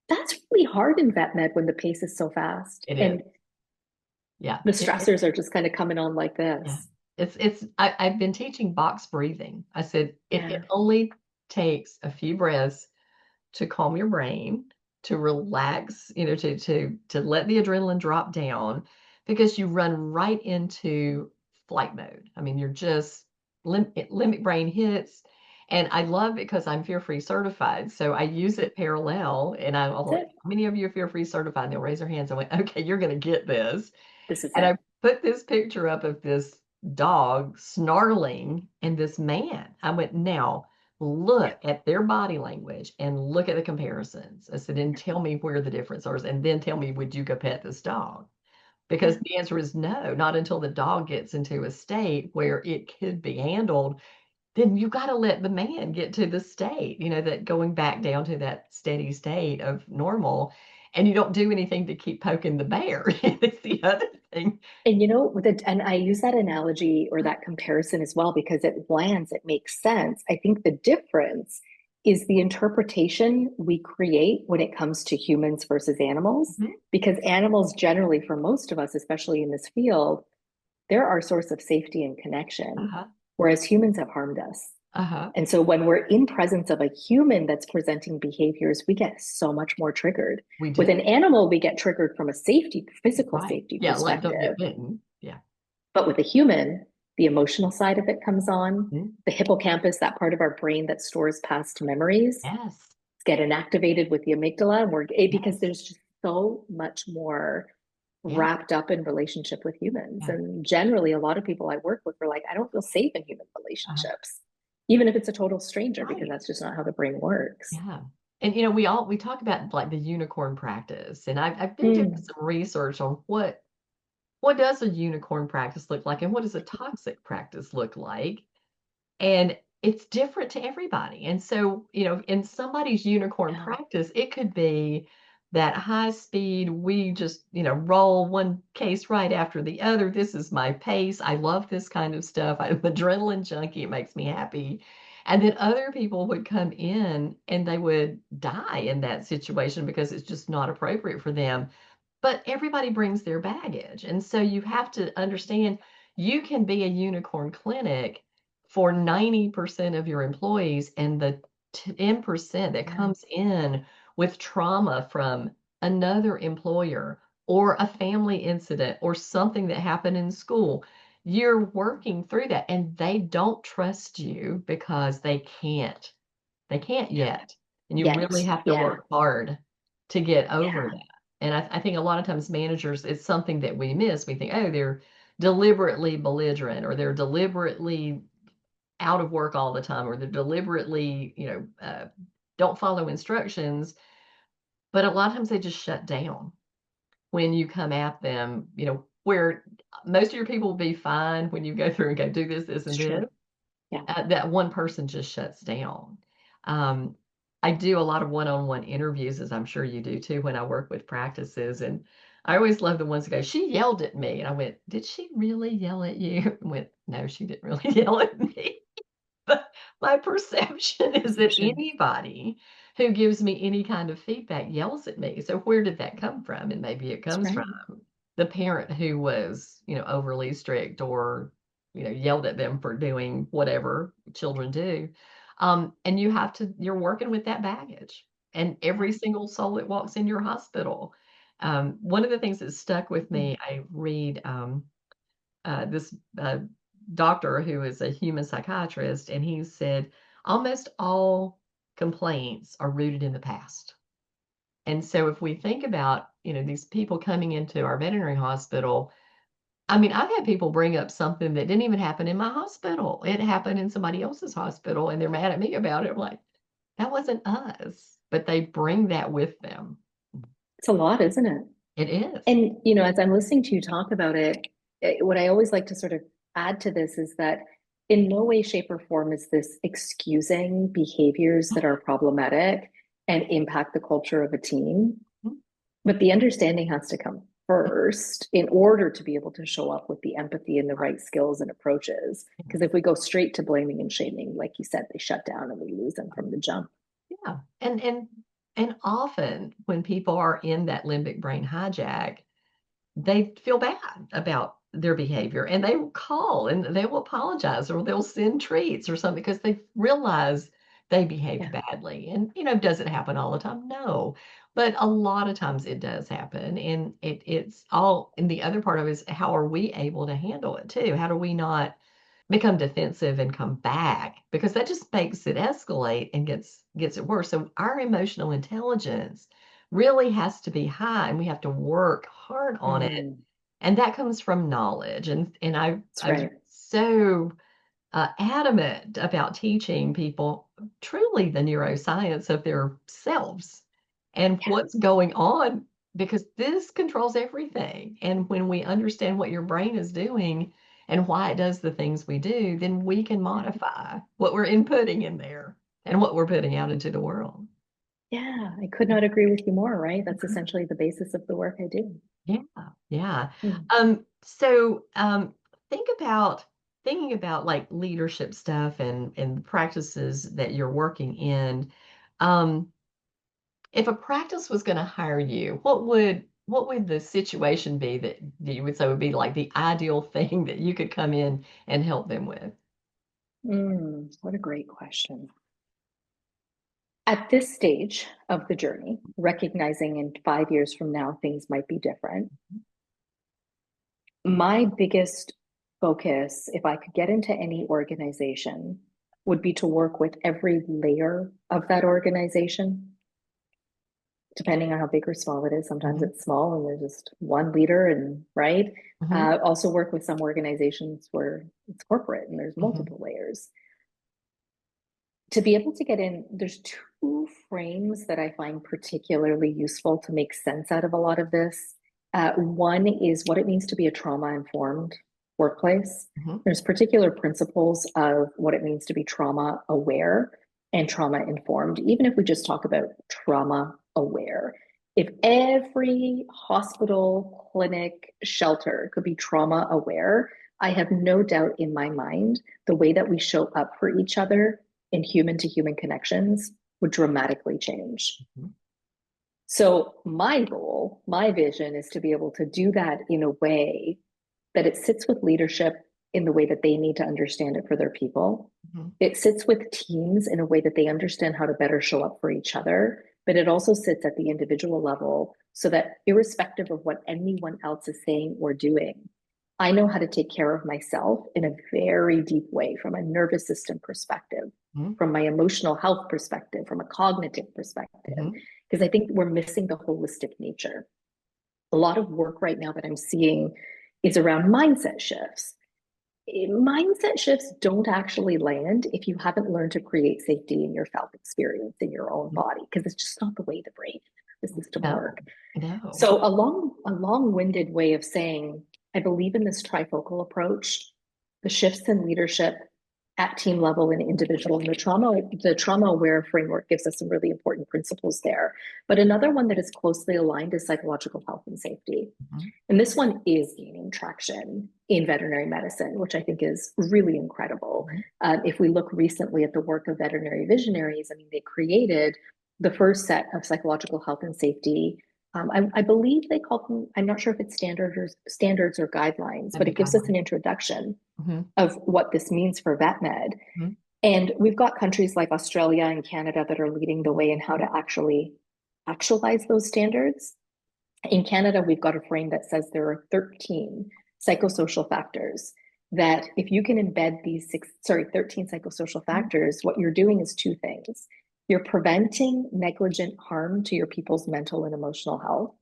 That's really hard in vet med when the pace is so fast
It is.
and
Yeah.
the stressors are just kind of coming on like
Yeah.
this.
I've been teaching box breathing. I said it
Yeah,
only takes a few breaths to calm your brain, to relax, to let the adrenaline drop down because you run right into flight mode. I mean, you're just limbic brain hits. And I love it because I'm fear-free certified. So I use it parallel and I'm
that's
like,
it.
how many of you are fear-free certified? And they'll raise their hands. I went, okay, you're going to get this.
This is
And I
it.
put this picture up of this dog snarling and this man. I went, now look at their body language and look at the comparisons. I said, and tell me where the difference is. And then tell me, would you go pet this dog?
Yeah.
Because the answer is no, not until the dog gets into a state where it could be handled. Then you got to let the man get to the state, that going back down to that steady state of normal. And you don't do anything to keep poking the bear. That's the other thing.
And you know, and I use that analogy or that comparison as well because it lands, it makes sense. I think the difference is the interpretation we create when it comes to humans versus animals.
Mhm.
Because animals, generally, for most of us, especially in this field, they're our source of safety and connection,
Uh-huh.
whereas humans have harmed us.
Uh-huh.
And so when we're in presence of a human that's presenting behaviors, we get so much more triggered.
We
With
do.
an animal, we get triggered from a safety, physical
Right.
safety
Yeah, like don't
perspective.
get bitten. Yeah.
But with a human, the emotional side of it comes on.
Mhm.
The hippocampus, that part of our brain that stores past memories,
Yes.
get inactivated with the amygdala. And because
Yes.
there's just so much more
Yeah.
wrapped up in relationship with humans.
Yeah.
And generally, a lot of people I work with are like, I don't feel safe in human
Uh-huh.
relationships, even if it's a total stranger, because
Right.
that's just not how the brain works.
Yeah. And we talk about like the unicorn practice, and I've been doing
Mm,
some research on what does a unicorn practice look like and what does a toxic practice look like? And it's different to everybody. And so, in somebody's unicorn
yeah,
practice, it could be that high speed, we just, roll one case right after the other. This is my pace. I love this kind of stuff. I'm an adrenaline junkie. It makes me happy. And then other people would come in and they would die in that situation because it's just not appropriate for them. But everybody brings their baggage. And so you have to understand you can be a unicorn clinic for 90% of your employees, and the 10% that
yeah,
comes in with trauma from another employer or a family incident or something that happened in school, you're working through that and they don't trust you because they can't. They can't yet. And you really
yet,
have to
yeah,
work hard to get over
yeah,
that. And I think a lot of times managers, it's something that we miss. We think, oh, they're deliberately belligerent or they're deliberately out of work all the time or they're deliberately, don't follow instructions. But a lot of times they just shut down when you come at them, where most of your people will be fine when you go through and go do this, this,
it's
and
true.
this.
Yeah.
That one person just shuts down. Um, I do a lot of one-on-one interviews, as I'm sure you do too, when I work with practices. And I always love the ones that go, she yelled at me. And I went, did she really yell at you? I went, no, she didn't really yell at me. But my perception is that
Perception.
anybody who gives me any kind of feedback yells at me. So where did that come from? And maybe it
That's
comes from
right.
the parent who was, overly strict or, yelled at them for doing whatever children do. And you're working with that baggage and
Yeah.
every single soul that walks in your hospital. One of the things that stuck with
Mm,
me, I read this doctor who is a human psychiatrist, and he said almost all complaints are rooted in the past. And so if we think about, these people coming into our veterinary hospital, I mean, I've had people bring up something that didn't even happen in my hospital. It happened in somebody else's hospital, and they're mad at me about it. I'm like, that wasn't us. But they bring that with them.
It's a lot, isn't it?
It is.
And, as I'm listening to you talk about it, what I always like to sort of add to this is that in no way, shape, or form is this excusing behaviors that are problematic and impact the culture of a team. But the understanding has to come first in order to be able to show up with the empathy and the right skills and approaches. Because if we go straight to blaming and shaming, like you said, they shut down and we lose them from the jump.
Yeah. And often when people are in that limbic brain hijack, they feel bad about their behavior and they will call and they will apologize or they'll send treats or something because they realize they behaved
Yeah.
badly. And, does it happen all the time? No. But a lot of times it does happen. And it's all, and the other part of it is how are we able to handle it too? How do we not become defensive and come back? Because that just makes it escalate and gets it worse. So our emotional intelligence really has to be high and we have to work hard on it. And that comes from knowledge. And
That's
I'm
right.
so adamant about teaching people truly the neuroscience of their selves and
Yeah.
what's going on, because this controls everything. And when we understand what your brain is doing and why it does the things we do, then we can modify what we're inputting in there and what we're putting out into the world.
Yeah, I could not agree with you more, right? That's essentially the basis of the work I do.
Yeah, yeah.
Mm.
So thinking about like leadership stuff and practices that you're working in. Um, if a practice was going to hire you, what would the situation be that you would say would be like the ideal thing that you could come in and help them with?
What a great question. At this stage of the journey, recognizing in 5 years from now things might be different, my biggest focus, if I could get into any organization, would be to work with every layer of that organization, depending on how big or small it is. Sometimes
Hmm.
it's small and there's just one leader, and right.
Hmm.
Also work with some organizations where it's corporate and there's
Hmm.
multiple layers. To be able to get in, there's two frames that I find particularly useful to make sense out of a lot of this. One is what it means to be a trauma-informed workplace.
Hmm.
There's particular principles of what it means to be trauma aware and trauma informed. Even if we just talk about trauma aware, if every hospital, clinic, shelter could be trauma aware, I have no doubt in my mind the way that we show up for each other in human to human connections would dramatically change. So, my goal, my vision is to be able to do that in a way that it sits with leadership in the way that they need to understand it for their people.
Hmm.
It sits with teams in a way that they understand how to better show up for each other, but it also sits at the individual level so that irrespective of what anyone else is saying or doing, I know how to take care of myself in a very deep way from a nervous system perspective,
Hmm.
from my emotional health perspective, from a cognitive perspective,
Hmm.
because I think we're missing the holistic nature. A lot of work right now that I'm seeing is around mindset shifts. Mindset shifts don't actually land if you haven't learned to create safety in your felt experience in your own body, because it's just not the way the brain the system
No,
work.
no.
So a long-winded way of saying I believe in this trifocal approach, the shifts in leadership at team level and individual. And the trauma aware framework gives us some really important principles there. But another one that is closely aligned is psychological health and safety.
Mhm.
And this one is gaining traction in veterinary medicine, which I think is really incredible.
Mhm.
If we look recently at the work of veterinary visionaries, I mean, they created the first set of psychological health and safety. I believe they call them, I'm not sure if it's standards or guidelines,
That'd
but
be
it gives us
guideline.
an introduction
Hmm.
of what this means for vet med.
Hmm.
And we've got countries like Australia and Canada that are leading the way in how to actually actualize those standards. In Canada, we've got a frame that says there are 13 psychosocial factors that if you can embed these 13 psychosocial factors, what you're doing is two things. You're preventing negligent harm to your people's mental and emotional health.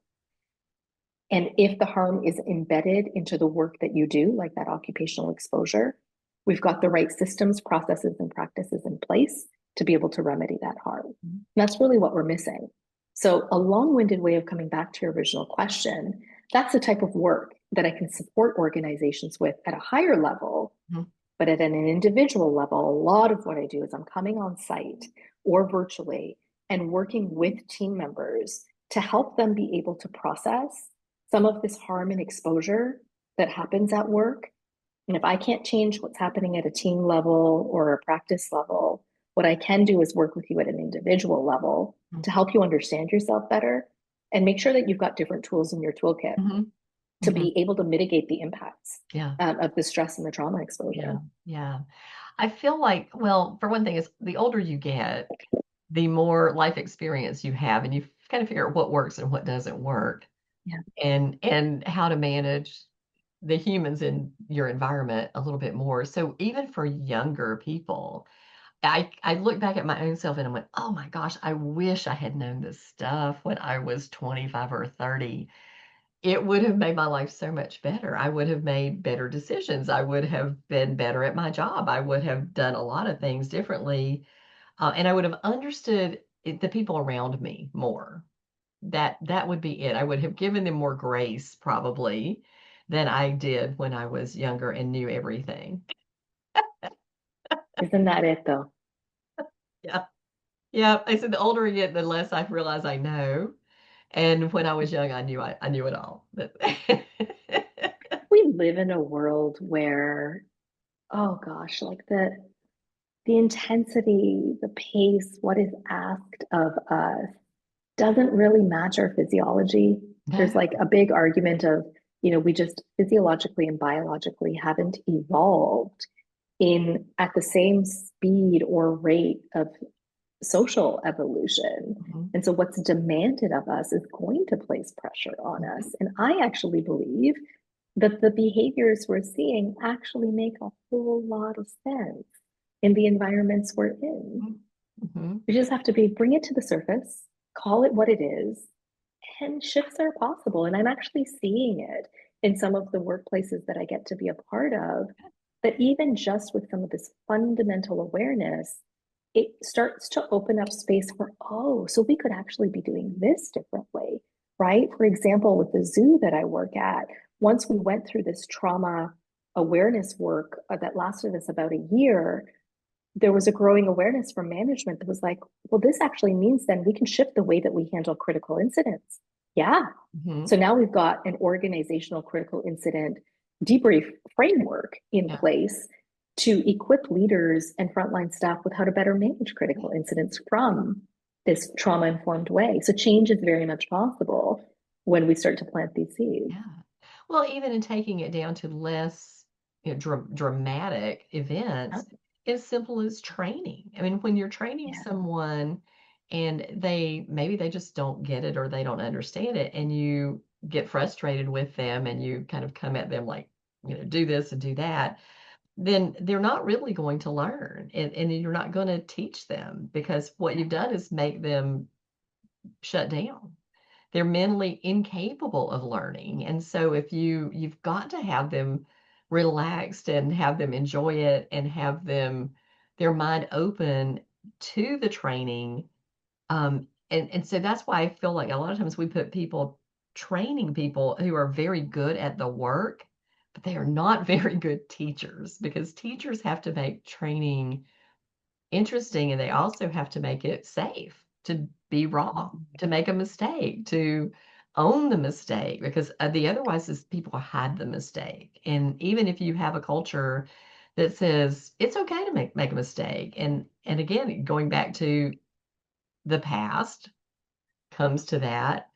And if the harm is embedded into the work that you do, like that occupational exposure, we've got the right systems, processes, and practices in place to be able to remedy that harm. And that's really what we're missing. So, a long winded way of coming back to your original question, that's the type of work that I can support organizations with at a higher level.
Mhm.
But at an individual level, a lot of what I do is I'm coming on site or virtually and working with team members to help them be able to process some of this harm and exposure that happens at work. And if I can't change what's happening at a team level or a practice level, what I can do is work with you at an individual level to help you understand yourself better and make sure that you've got different tools in your toolkit
Mhm.
to
Mhm.
be able to mitigate the impacts
Yeah.
of the stress and the trauma
Yeah.
exposure.
Yeah. I feel like, well, for one thing, is the older you get, the more life experience you have, and you kind of figure out what works and what doesn't work,
Yeah.
and how to manage the humans in your environment a little bit more. So even for younger people, I look back at my own self and I went, oh my gosh, I wish I had known this stuff when I was 25 or 30. It would have made my life so much better. I would have made better decisions. I would have been better at my job. I would have done a lot of things differently. And I would have understood the people around me more. That would be it. I would have given them more grace probably than I did when I was younger and knew everything.
Isn't that it though?
Yeah. Yeah. I said the older I get, the less I realize I know. And when I was young, I knew it all. But
We live in a world where, oh gosh, like the intensity, the pace, what is asked of us doesn't really match our physiology. There's
no.
like a big argument of, we just physiologically and biologically haven't evolved in at the same speed or rate of social evolution.
Mhm.
And so what's demanded of us is going to place pressure on
Mhm.
us. And I actually believe that the behaviors we're seeing actually make a whole lot of sense in the environments we're in.
Mhm.
We just have to bring it to the surface, call it what it is, and shifts are possible. And I'm actually seeing it in some of the workplaces that I get to be a part of, that even just with some of this fundamental awareness, it starts to open up space for, oh, so we could actually be doing this differently, right? For example, with the zoo that I work at, once we went through this trauma awareness work that lasted us about a year, there was a growing awareness from management that was like, well, this actually means then we can shift the way that we handle critical incidents. Yeah.
Mhm.
So now we've got an organizational critical incident debrief framework in
Yeah.
place to equip leaders and frontline staff with how to better manage critical incidents from this trauma informed way. So change is very much possible when we start to plant these seeds.
Yeah. Well, even in taking it down to less, dramatic
Yeah.
events, as simple as training. I mean, when you're training
Yeah.
someone and maybe they just don't get it or they don't understand it, and you get frustrated with them and you kind of come at them like, do this and do that, then they're not really going to learn, and you're not going to teach them because what you've done is make them shut down. They're mentally incapable of learning. And so if you've got to have them relaxed and have them enjoy it and have their mind open to the training. And so that's why I feel like a lot of times we put people training people who are very good at the work, but they are not very good teachers because teachers have to make training interesting, and they also have to make it safe to be wrong, to make a mistake, to own the mistake, because the otherwise is people hide the mistake. And even if you have a culture that says it's okay to make a mistake, and again, going back to the past comes to that,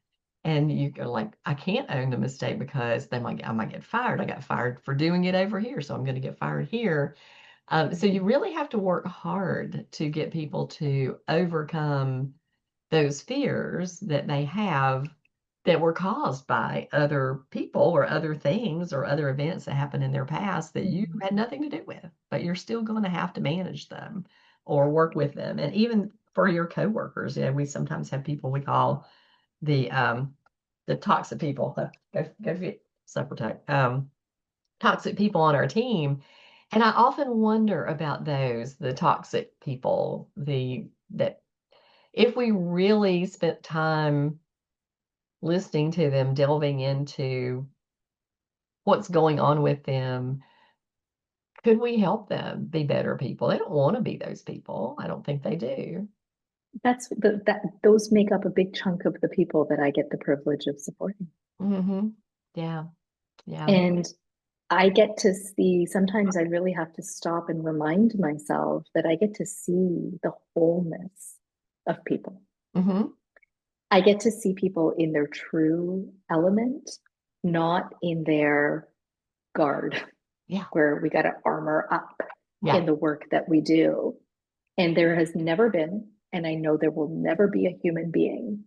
and you go like, I can't own the mistake because I might get fired. I got fired for doing it over here, so I'm going to get fired here. So you really have to work hard to get people to overcome those fears that they have that were caused by other people or other things or other events that happened in their past that you
Mhm.
had nothing to do with, but you're still going to have to manage them or work with them. And even for your coworkers, we sometimes have people we call the the toxic people. Go get supper time. Toxic people on our team. And I often wonder about those, the toxic people, the that if we really spent time listening to them, delving into what's going on with them, could we help them be better people? They don't want to be those people. I don't think they do.
That those make up a big chunk of the people that I get the privilege of supporting.
Mm-hmm. Yeah. Yeah.
And I get to see, sometimes I really have to stop and remind myself that I get to see the wholeness of people.
Mm-hmm.
I get to see people in their true element, not in their guard,
Yeah.
where we got to armor up
Yeah.
in the work that we do. And there has never been, and I know there will never be a human being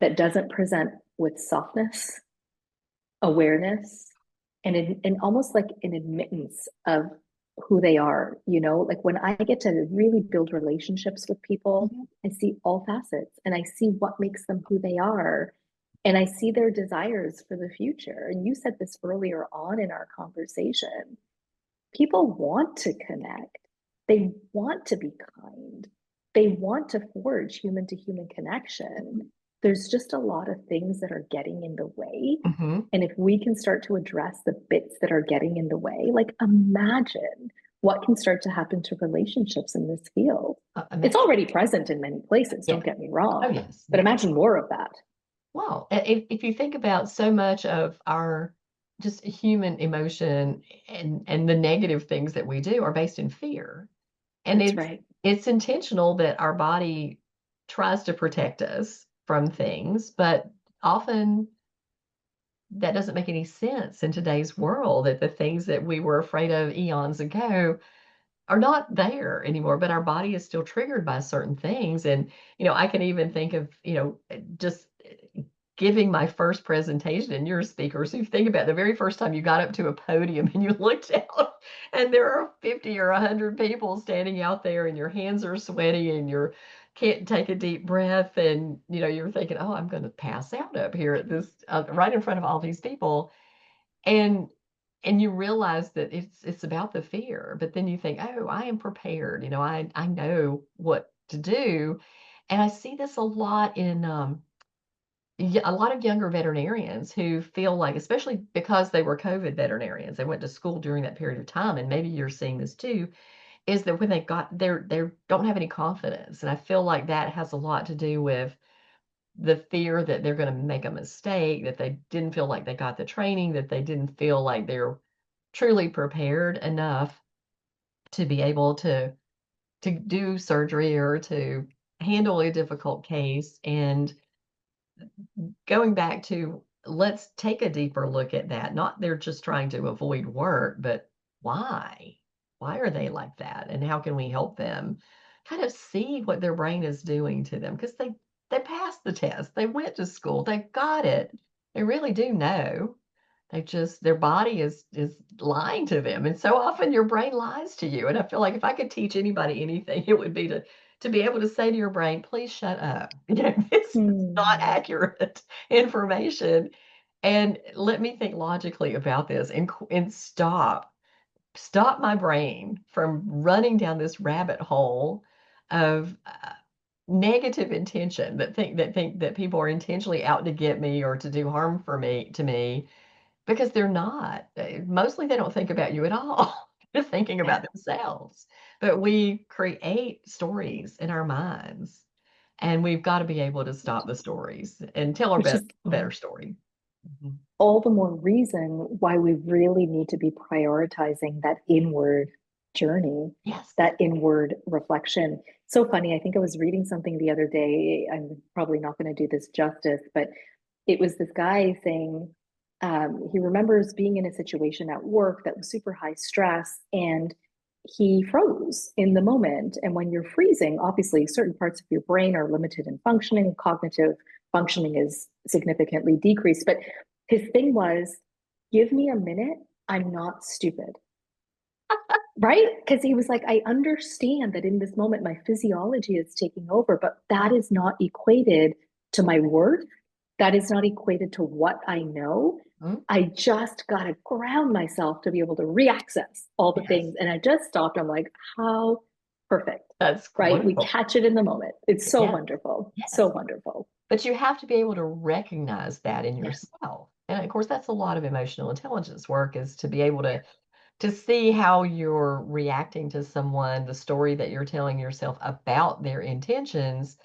that doesn't present with softness, awareness, and almost like an admittance of who they are. Like when I get to really build relationships with people,
Mm-hmm.
I see all facets and I see what makes them who they are. And I see their desires for the future. And you said this earlier on in our conversation. People want to connect. They want to be kind. They want to forge human to human connection. There's just a lot of things that are getting in the way.
Mm-hmm.
And if we can start to address the bits that are getting in the way, like imagine what can start to happen to relationships in this field. It's
Amazing.
already present in many places,
Yeah.
don't get me
Oh,
wrong,
yes.
but
Yeah.
imagine more of that.
Well, if you think about so much of our just human emotion and the negative things that we do are based in fear. And
That's right.
it's intentional that our body tries to protect us from things, but often that doesn't make any sense in today's world that the things that we were afraid of eons ago are not there anymore, but our body is still triggered by certain things. And, I can even think of, just giving my first presentation and you're a speaker. So you think about the very first time you got up to a podium and you looked out and there are 50 or 100 people standing out there and your hands are sweaty and you can't take a deep breath. And, you're thinking, oh, I'm going to pass out up here at this, right in front of all these people. And you realize that it's about the fear, but then you think, oh, I am prepared. I know what to do. And I see this a lot in a lot of younger veterinarians who feel like, especially because they were COVID veterinarians, they went to school during that period of time, and maybe you're seeing this too, is that when they got they don't have any confidence. And I feel like that has a lot to do with the fear that they're going to make a mistake, that they didn't feel like they got the training, that they didn't feel like they're truly prepared enough to be able to do surgery or to handle a difficult case. And going back to, let's take a deeper look at that. Not they're just trying to avoid work, but why? Why are they like that? And how can we help them kind of see what their brain is doing to them? Because they passed the test, they went to school, they got it. They really do know. They just their body is lying to them. And so often your brain lies to you. And I feel like if I could teach anybody anything, it would be to be able to say to your brain, please shut up. This is not
Hmm.
accurate information. And let me think logically about this and stop my brain from running down this rabbit hole of negative intention that think that people are intentionally out to get me or to do harm for me to me because they're not. Mostly they don't think about you at all. They're thinking about
Yeah.
themselves. But we create stories in our minds, and we've got to be able to stop the stories and tell our
Which is
better story. Mhm.
all the more reason why we really need to be prioritizing that inward journey,
Yes.
that inward reflection. So funny. I think I was reading something the other day. I'm probably not going to do this justice, but it was this guy saying he remembers being in a situation at work that was super high stress and he froze in the moment. And when you're freezing, obviously certain parts of your brain are limited in functioning, cognitive functioning is significantly decreased. But his thing was, give me a minute, I'm not stupid. Right? Because he was like, I understand that in this moment, my physiology is taking over, but that is not equated to my worth. that is not equated to what I know.
Mhm.
I just got to ground myself to be able to reaccess all the
Yes,
things. And I just stopped. I'm like, how perfect,
that's
right? We
wonderful.
catch it in the moment. It's so
Yeah,
wonderful. So
yes.
wonderful.
But you have to be able to recognize that in
Yeah.
yourself. And of course, that's a lot of emotional intelligence work is to be able to see how you're reacting to someone, the story that you're telling yourself about their intentions,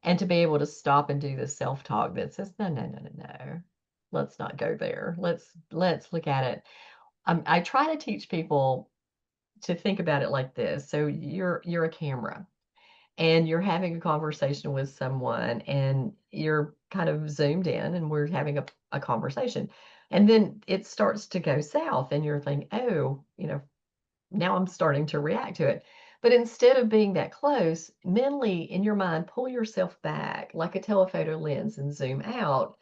and to be able to stop and do the self-talk that says, no, no, no, no, no. Let's not go there. Let's look at it. I try to teach people to think about it like this. So you're a camera and you're having a conversation with someone and you're kind of zoomed in and we're having a conversation. And then it starts to go south and you're thinking, oh, now I'm starting to react to it. But instead of being that close, mentally in your mind, pull yourself back like a telephoto lens and zoom out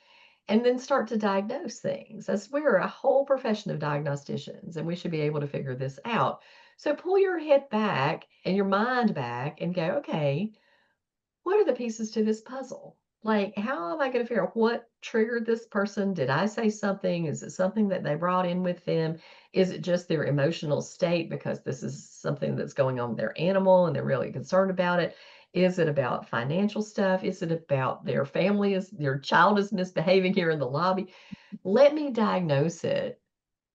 and then start to diagnose things. As we're a whole profession of diagnosticians and we should be able to figure this out. So pull your head back and your mind back and go, okay, what are the pieces to this puzzle? Like, how am I going to figure out what triggered this person? Did I say something? Is it something that they brought in with them? Is it just their emotional state because this is something that's going on with their animal and they're really concerned about it? Is it about financial stuff? Is it about their family? Is their child is misbehaving here in the lobby? Let me diagnose it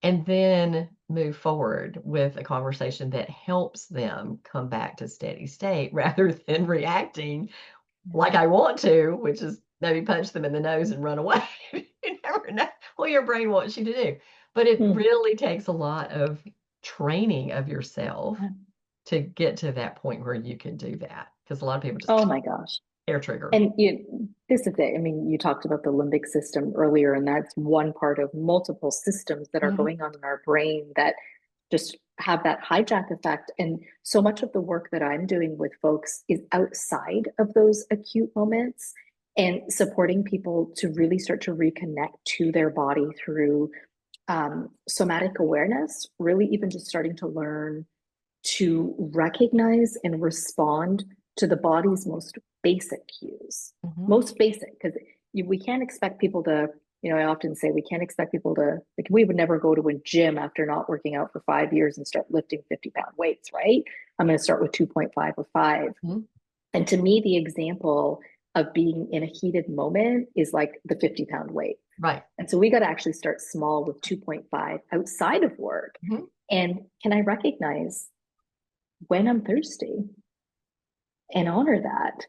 and then move forward with a conversation that helps them come back to steady state rather than reacting like I want to, which is maybe punch them in the nose and run away. You never know what your brain wants you to do. But it
Hmm.
really takes a lot of training of yourself to get to that point where you can do that. Because a lot of people just
Oh my gosh.
hair trigger.
And this is it. I mean, you talked about the limbic system earlier, and that's one part of multiple systems that are
Mhm.
going on in our brain that just have that hijack effect. And so much of the work that I'm doing with folks is outside of those acute moments and supporting people to really start to reconnect to their body through somatic awareness, really, even just starting to learn to recognize and respond to the body's most basic cues.
Mhm.
Most basic, because we can't expect people to, I often say we can't expect people to, like, we would never go to a gym after not working out for 5 years and start lifting 50-pound weights, right? I'm going to start with 2.5 or 5.
Mhm.
And to me, the example of being in a heated moment is like the 50-pound weight.
Right.
And so we got to actually start small with 2.5 outside of work.
Mhm.
And can I recognize when I'm thirsty and honor that?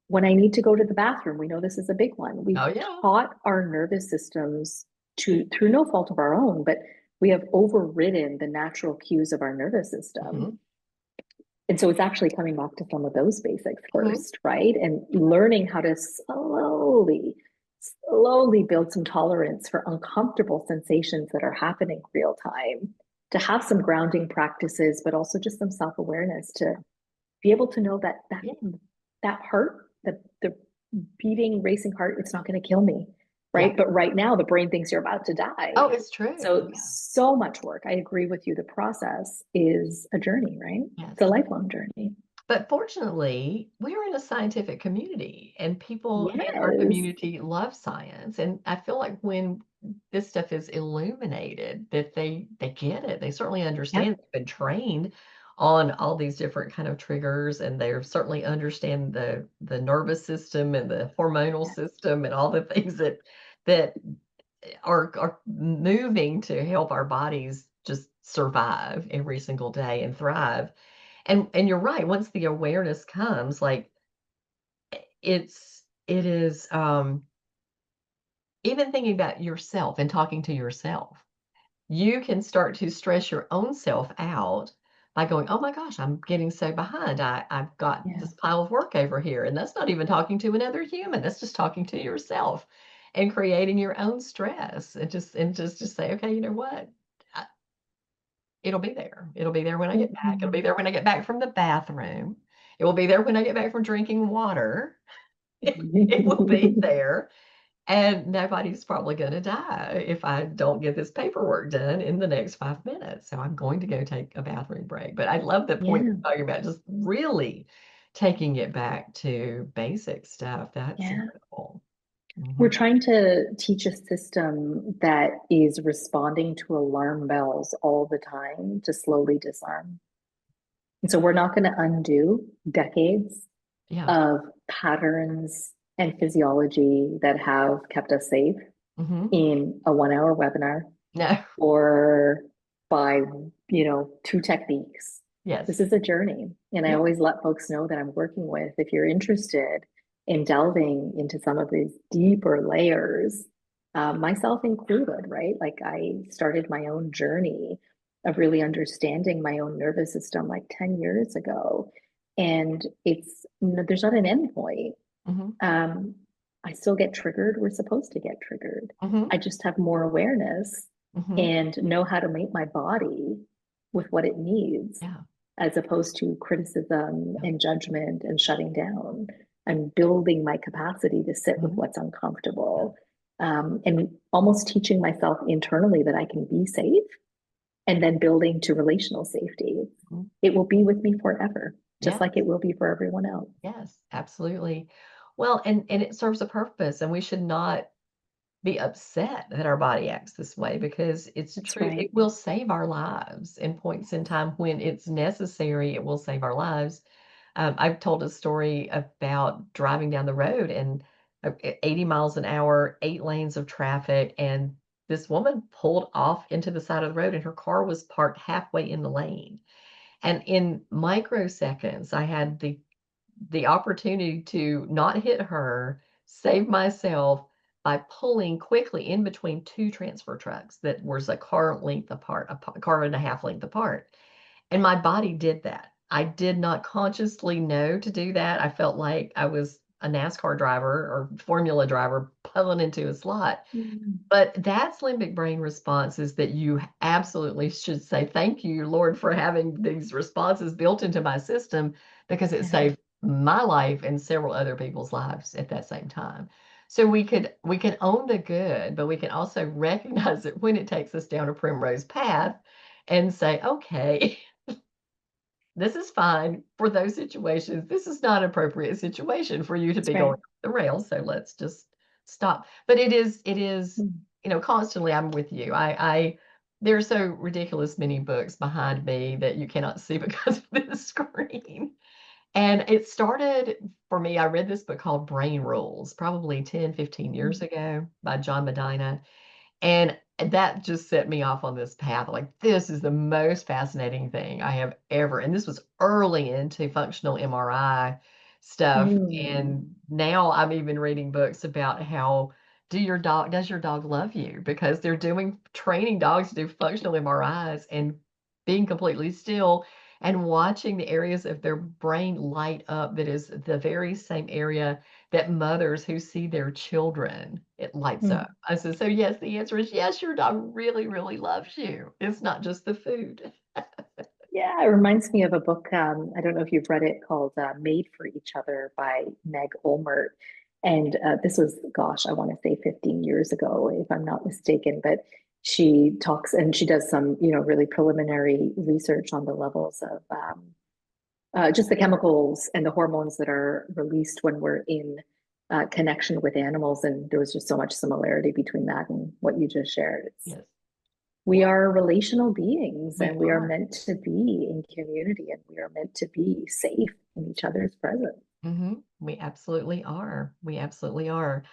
When I need to go to the bathroom, we know this is a big one. We've
Oh, yeah.
taught our nervous systems to, through no fault of our own, but we have overridden the natural cues of our nervous system.
Mhm.
And so it's actually coming back to some of those basics
Mhm.
first, right? And learning how to slowly build some tolerance for uncomfortable sensations that are happening real time, to have some grounding practices, but also just some self awareness to be able to know that
Yeah.
that heart, the beating, racing heart, it's not going to kill me,
Yeah.
right? But right now, the brain thinks you're about to die.
Oh, it's true.
So
Yeah.
so much work. I agree with you. The process is a journey, right? It's a
Yes.
lifelong journey.
But fortunately, we're in a scientific community and people in our
Yes.
community love science. And I feel like when this stuff is illuminated, that they get it. They certainly understand.
Yep.
They've been trained on all these different kind of triggers, and they certainly understand the nervous system and the hormonal system and all the things that are moving to help our bodies just survive every single day and thrive. And you're right, once the awareness comes, like it is even thinking about yourself and talking to yourself, you can start to stress your own self out by going, oh my gosh, I'm getting so behind. I've got
Yeah.
this pile of work over here. And that's not even talking to another human. That's just talking to yourself and creating your own stress and just say, okay, you know what? I- It'll be there. It'll be there when I get back. It'll be
Mhm.
there when I get back from the bathroom. It will be there when I get back from drinking water. It will be there. And nobody's probably going to die if I don't get this paperwork done in the next 5 minutes. So I'm going to go take a bathroom break. But I love the point
Yeah.
you're talking about, just really taking it back to basic stuff. That's
Yeah.
incredible.
We're
Hmm.
trying to teach a system that is responding to alarm bells all the time to slowly disarm. And so we're not going to undo decades
Yeah.
of patterns and physiology that have kept us safe
Hmm.
in a 1 hour webinar
No.
or by, two techniques.
Yes.
This is a journey. And I
Yeah.
always let folks know that I'm working with, if you're interested in delving into some of these deeper layers, myself included, right? Like I started my own journey of really understanding my own nervous system like 10 years ago. And there's not an end point.
Hmm.
Um, I still get triggered. We're supposed to get triggered.
Hmm.
I just have more awareness
Hmm.
and know how to make my body with what it needs,
Yeah.
as opposed to criticism
Yeah.
and judgment and shutting down. I'm building my capacity to sit with
Hmm.
what's uncomfortable, and almost teaching myself internally that I can be safe and then building to relational safety.
Hmm.
It will be with me forever, just
Yeah.
like it will be for everyone else.
Yes, absolutely. Well, and it serves a purpose, and we should not be upset that our body acts this way because it's
That's
true.
right.
It will save our lives in points in time when it's necessary. It will save our lives. I've told a story about driving down the road and 80 miles an hour, 8 lanes of traffic, and this woman pulled off into the side of the road, and her car was parked halfway in the lane. And in microseconds, I had the opportunity to not hit her, save myself by pulling quickly in between two transfer trucks that was a car length apart, a car and a half length apart. And my body did that. I did not consciously know to do that. I felt like I was a NASCAR driver or formula driver pulling into a slot.
Mm.
But that's limbic brain responses that you absolutely should say, thank you, Lord, for having these responses built into my system because it
Yeah.
saved my life and several other people's lives at that same time. So we can own the good, but we can also recognize it when it takes us down a primrose path and say, okay, this is fine for those situations. This is not an appropriate situation for you to
That's
be going
right.
off the rails. So let's just stop. But it is,
Mm.
constantly I'm with you. I there are so ridiculous many books behind me that you cannot see because of this screen. And it started for me, I read this book called Brain Rules, probably 10, 15 years
Mm.
ago by John Medina. And that just set me off on this path. Like, this is the most fascinating thing I have ever. And this was early into functional MRI stuff.
Mm.
And now I'm even reading books about how does your dog love you? Because they're doing training dogs to do functional MRIs and being completely still and watching the areas of their brain light up that is the very same area that mothers who see their children, it lights
Mm.
up. I said, so yes, the answer is yes, your dog really, really loves you. It's not just the food.
Yeah, it reminds me of a book. I don't know if you've read it, called Made for Each Other by Meg Olmert. And this was, gosh, I want to say 15 years ago, if I'm not mistaken. But she talks and she does some, really preliminary research on the levels of just the chemicals and the hormones that are released when we're in connection with animals. And there was just so much similarity between that and what you just shared.
Yes,
We are relational beings
we
and we are
are.
meant to be in community and we are meant to be safe in each other's presence.
We absolutely are. We absolutely are.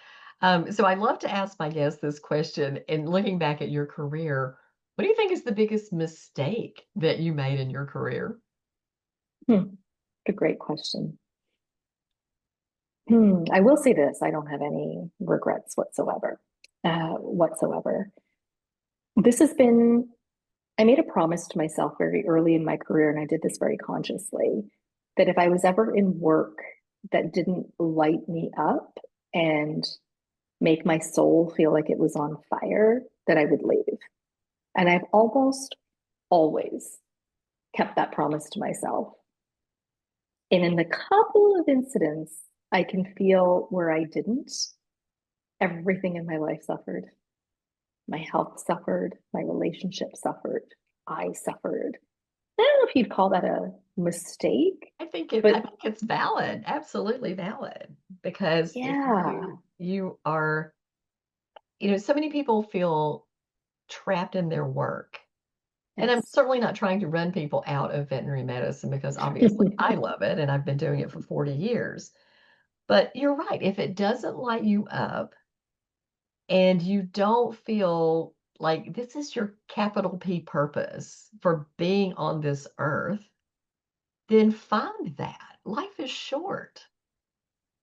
So I love to ask my guests this question. And looking back at your career, what do you think is the biggest mistake that you made in your career?
A great question. I will say this, I don't have any regrets whatsoever. Whatsoever. This has been, I made a promise to myself very early in my career, and I did this very consciously, that if I was ever in work that didn't light me up and make my soul feel like it was on fire, that I would leave. And I've almost always kept that promise to myself. And in the couple of incidents I can feel where I didn't, everything in my life suffered. My health suffered, my relationship suffered, I suffered. I don't know if you'd call that a mistake,
I think
but
it's valid, absolutely valid. Because if you
yeah.
you are, so many people feel trapped in their work. And I'm
Yes.
certainly not trying to run people out of veterinary medicine because obviously I love it and I've been doing it for 40 years. But you're right. If it doesn't light you up and you don't feel like this is your capital P purpose for being on this earth, then find that. Life is short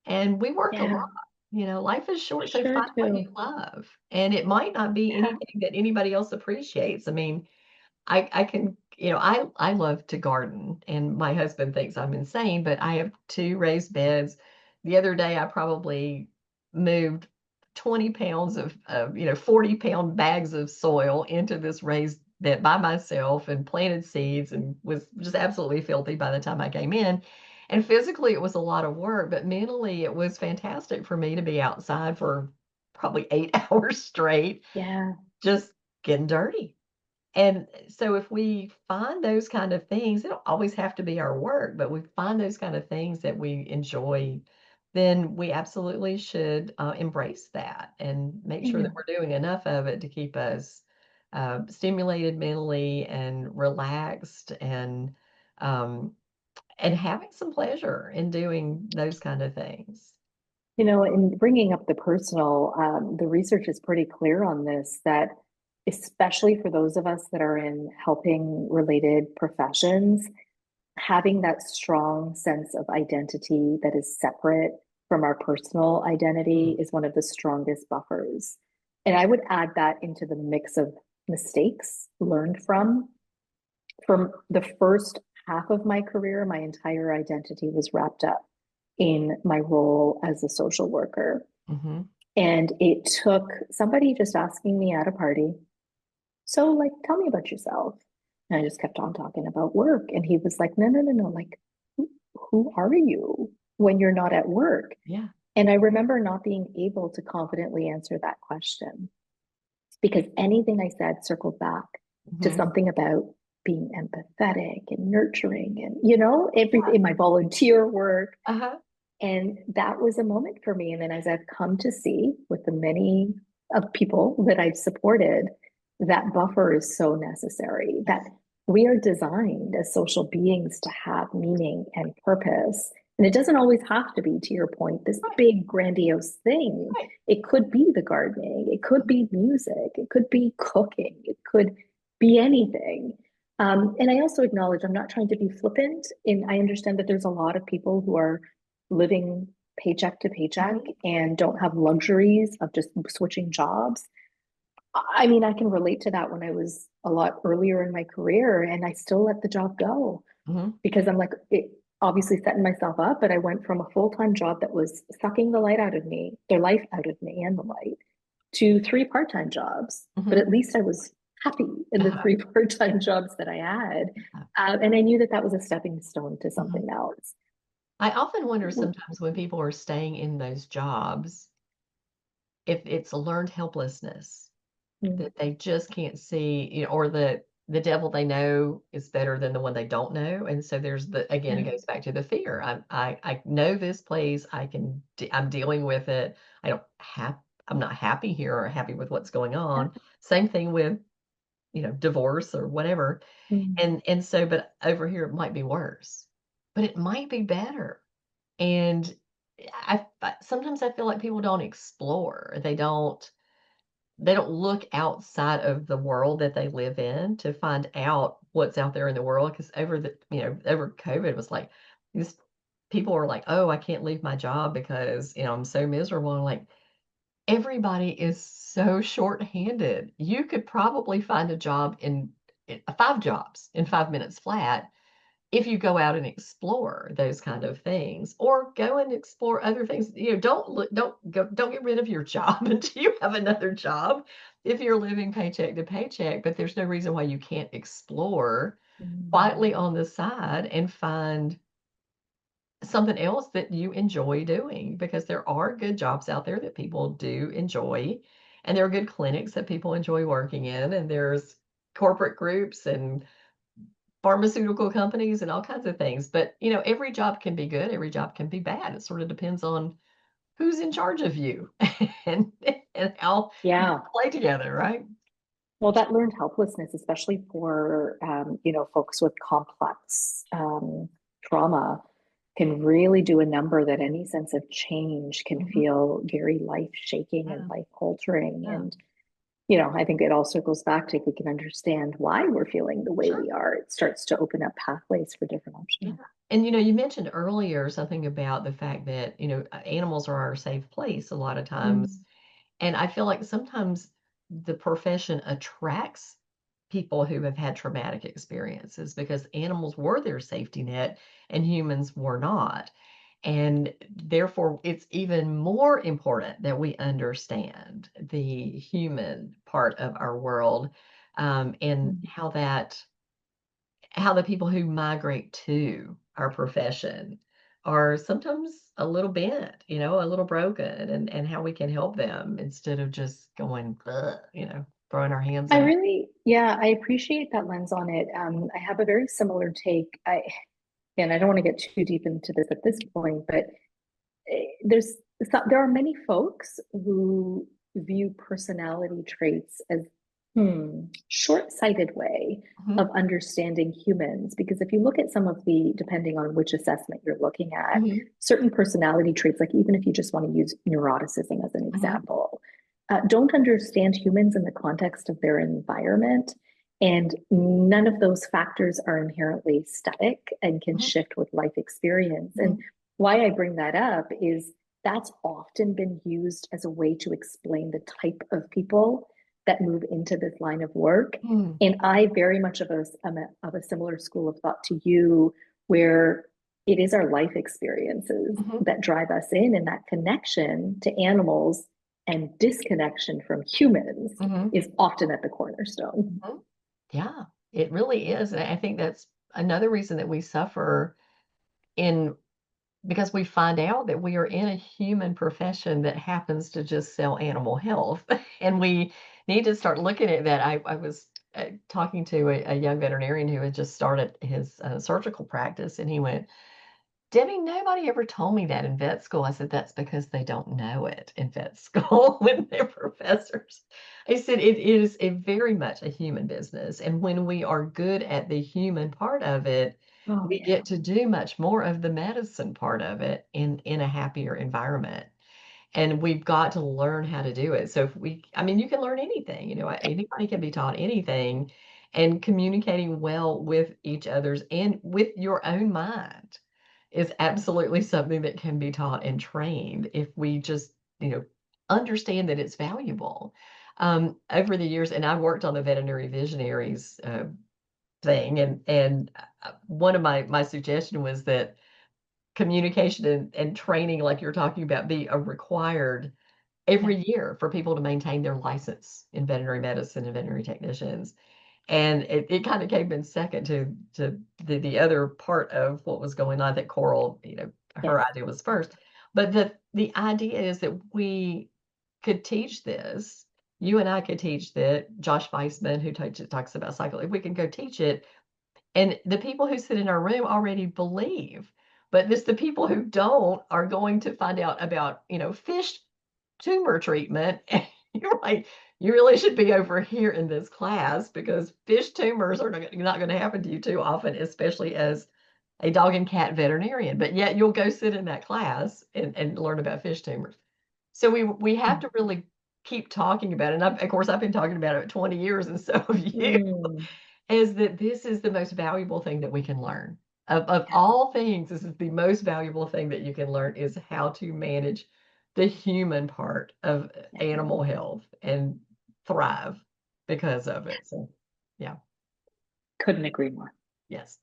and we work a lot.
Yeah,
Life is short, so
sure
find what you
do.
love. And it might not be
Yeah.
anything that anybody else appreciates. I mean, I can, I love to garden and my husband thinks I'm insane, but I have two raised beds. The other day I probably moved 20 pounds of 40-pound bags of soil into this raised bed by myself and planted seeds and was just absolutely filthy by the time I came in. And physically it was a lot of work, but mentally it was fantastic for me to be outside for probably 8 hours straight,
Yeah.
just getting dirty. And so if we find those kind of things, they don't always have to be our work, but we find those kind of things that we enjoy, then we absolutely should embrace that and make sure that
Yeah.
we're doing enough of it to keep us stimulated mentally and relaxed um, and having some pleasure in doing those kind of things.
In bringing up the personal, the research is pretty clear on this that especially for those of us that are in helping related professions, having that strong sense of identity that is separate from our personal identity
Mm.
is one of the strongest buffers. And I would add that into the mix of mistakes learned from. From the first half of my career, my entire identity was wrapped up in my role as a social worker.
Hmm.
And it took somebody just asking me at a party, so, like, tell me about yourself. And I just kept on talking about work. And he was like, no, no, no, no. Like, who are you when you're not at work?
Yeah.
And I remember not being able to confidently answer that question because anything I said circled back to
Hmm.
something about being empathetic and nurturing and, everything
Right.
in my volunteer work.
Uh-huh.
And that was a moment for me. And then as I've come to see with the many of people that I've supported, that buffer is so necessary that
Yes.
we are designed as social beings to have meaning and purpose. And it doesn't always have to be, to your point, this
Right.
big grandiose thing.
Right.
It could be the gardening, it could be music, it could be cooking, it could be anything. And I also acknowledge I'm not trying to be flippant. And I understand that there's a lot of people who are living paycheck to paycheck
Hmm.
and don't have luxuries of just switching jobs. I mean, I can relate to that when I was a lot earlier in my career and I still let the job go
Hmm.
because I'm like, it obviously setting myself up, but I went from a full-time job that was sucking the light out of me, their life out of me and the light, to three part-time jobs. But
Hmm.
at least I was happy in the
Uh-huh.
three part-time jobs that I had. And I knew that that was a stepping stone to
Mhm.
something else.
I often wonder sometimes when people are staying in those jobs if it's a learned helplessness
Mm,
that they just can't see, or the devil they know is better than the one they don't know. And so there's again, it
yeah.
goes back to the fear. I know this place. I'm dealing with it. I don't have, I'm not happy here or happy with what's going
Yeah.
on. Same thing with, divorce or whatever.
Mm,
And so, but over here it might be worse, but it might be better. And sometimes I feel like people don't explore. They don't look outside of the world that they live in to find out what's out there in the world. Because over COVID it was like these people were like, oh, I can't leave my job because I'm so miserable. And I'm like, everybody is so short-handed. You could probably find a job in 5 jobs in 5 minutes flat if you go out and explore those kind of things or go and explore other things. Don't get rid of your job until you have another job if you're living paycheck to paycheck, but there's no reason why you can't explore
mm,
quietly on the side and find something else that you enjoy doing, because there are good jobs out there that people do enjoy, and there are good clinics that people enjoy working in, and there's corporate groups and pharmaceutical companies and all kinds of things. But every job can be good, every job can be bad. It sort of depends on who's in charge of you and and how you
Yeah.
play together, right?
Well, that learned helplessness, especially for folks with complex trauma, can really do a number that any sense of change can
Mhm.
feel very life shaking and
Yeah,
life altering.
yeah,
And I think it also goes back to if we can understand why we're feeling the way
sure.
we are, it starts to open up pathways for different
Yeah.
options.
And you mentioned earlier something about the fact that, animals are our safe place a lot of times.
Mm.
And I feel like sometimes the profession attracts people who have had traumatic experiences because animals were their safety net and humans were not. And therefore, it's even more important that we understand the human part of our world, and
Mm.
how the people who migrate to our profession are sometimes a little bent, a little broken, and how we can help them instead of just going, "Ugh," throwing our hands
I
up.
really, yeah, I appreciate that lens on it. I have a very similar take. And I don't want to get too deep into this at this point, but there's there are many folks who view personality traits as short-sighted way
Mhm,
of understanding humans. Because if you look at some of the, depending on which assessment you're looking at,
mhm,
certain personality traits, like even if you just want to use neuroticism as an
mhm,
example, don't understand humans in the context of their environment. And none of those factors are inherently static and can
mhm,
shift with life experience. And
mhm,
why I bring that up is that's often been used as a way to explain the type of people that move into this line of work.
mhm,
And I very much of a similar school of thought to you, where it is our life experiences
mhm,
that drive us in, and that connection to animals and disconnection from humans
mhm,
is often at the cornerstone.
mhm. Yeah, it really is. And I think that's another reason that we suffer in because we find out that we are in a human profession that happens to just sell animal health. And we need to start looking at that. I was talking to a young veterinarian who had just started his surgical practice, and he went, Debbie, nobody ever told me that in vet school. I said, that's because they don't know it in vet school when they're professors. I said, it is very much a human business. And when we are good at the human part of it,
Oh,
we
yeah.
get to do much more of the medicine part of it in a happier environment. And we've got to learn how to do it. So I mean, you can learn anything, anybody can be taught anything, and communicating well with each other's and with your own mind is absolutely something that can be taught and trained if we just, understand that it's valuable. Over the years, and I worked on the veterinary visionaries thing, and one of my suggestion was that communication and training, like you're talking about, be a required
Yeah.
every year for people to maintain their license in veterinary medicine and veterinary technicians. And it kind of came in second to the other part of what was going on that Coral, her
Yes.
idea was first. But the idea is that we could teach this. You and I could teach that. Josh Weissman, who talks about cycle, if we can go teach it, and the people who sit in our room already believe, but this the people who don't are going to find out about, fish tumor treatment. And you're like, you really should be over here in this class because fish tumors are not going to happen to you too often, especially as a dog and cat veterinarian. But yet you'll go sit in that class and learn about fish tumors. So we have to really keep talking about it. And of course, I've been talking about it 20 years, and so have you,
Mm.
is that this is the most valuable thing that we can learn. Of
Yes.
all things, this is the most valuable thing that you can learn is how to manage the human part of
Yeah.
animal health and thrive because of it. So, yeah.
Couldn't agree more.
Yes.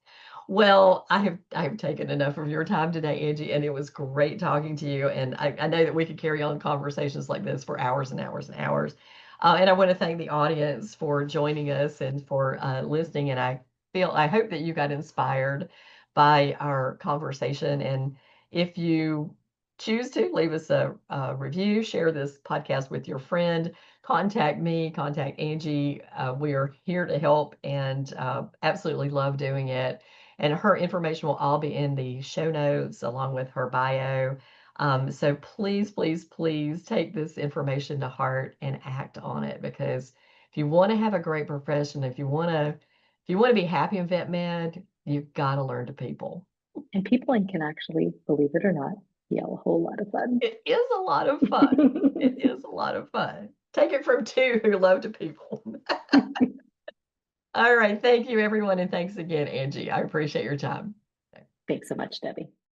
Well, I have taken enough of your time today, Angie, and it was great talking to you. And I know that we could carry on conversations like this for hours and hours and hours. And I want to thank the audience for joining us and for listening. And I hope that you got inspired by our conversation. And if you choose to leave us a review, share this podcast with your friend, contact me, contact Angie. We are here to help and absolutely love doing it. And her information will all be in the show notes along with her bio. So please, please, please take this information to heart and act on it, because if you want to have a great profession, if you want to be happy in vet med, you've got to learn to people.
And people can actually, believe it or not, be a whole lot of fun.
It is a lot of fun. It is a lot of fun. Take it from two who love to people. All right. Thank you, everyone. And thanks again, Angie. I appreciate your time.
Thanks so much, Debbie.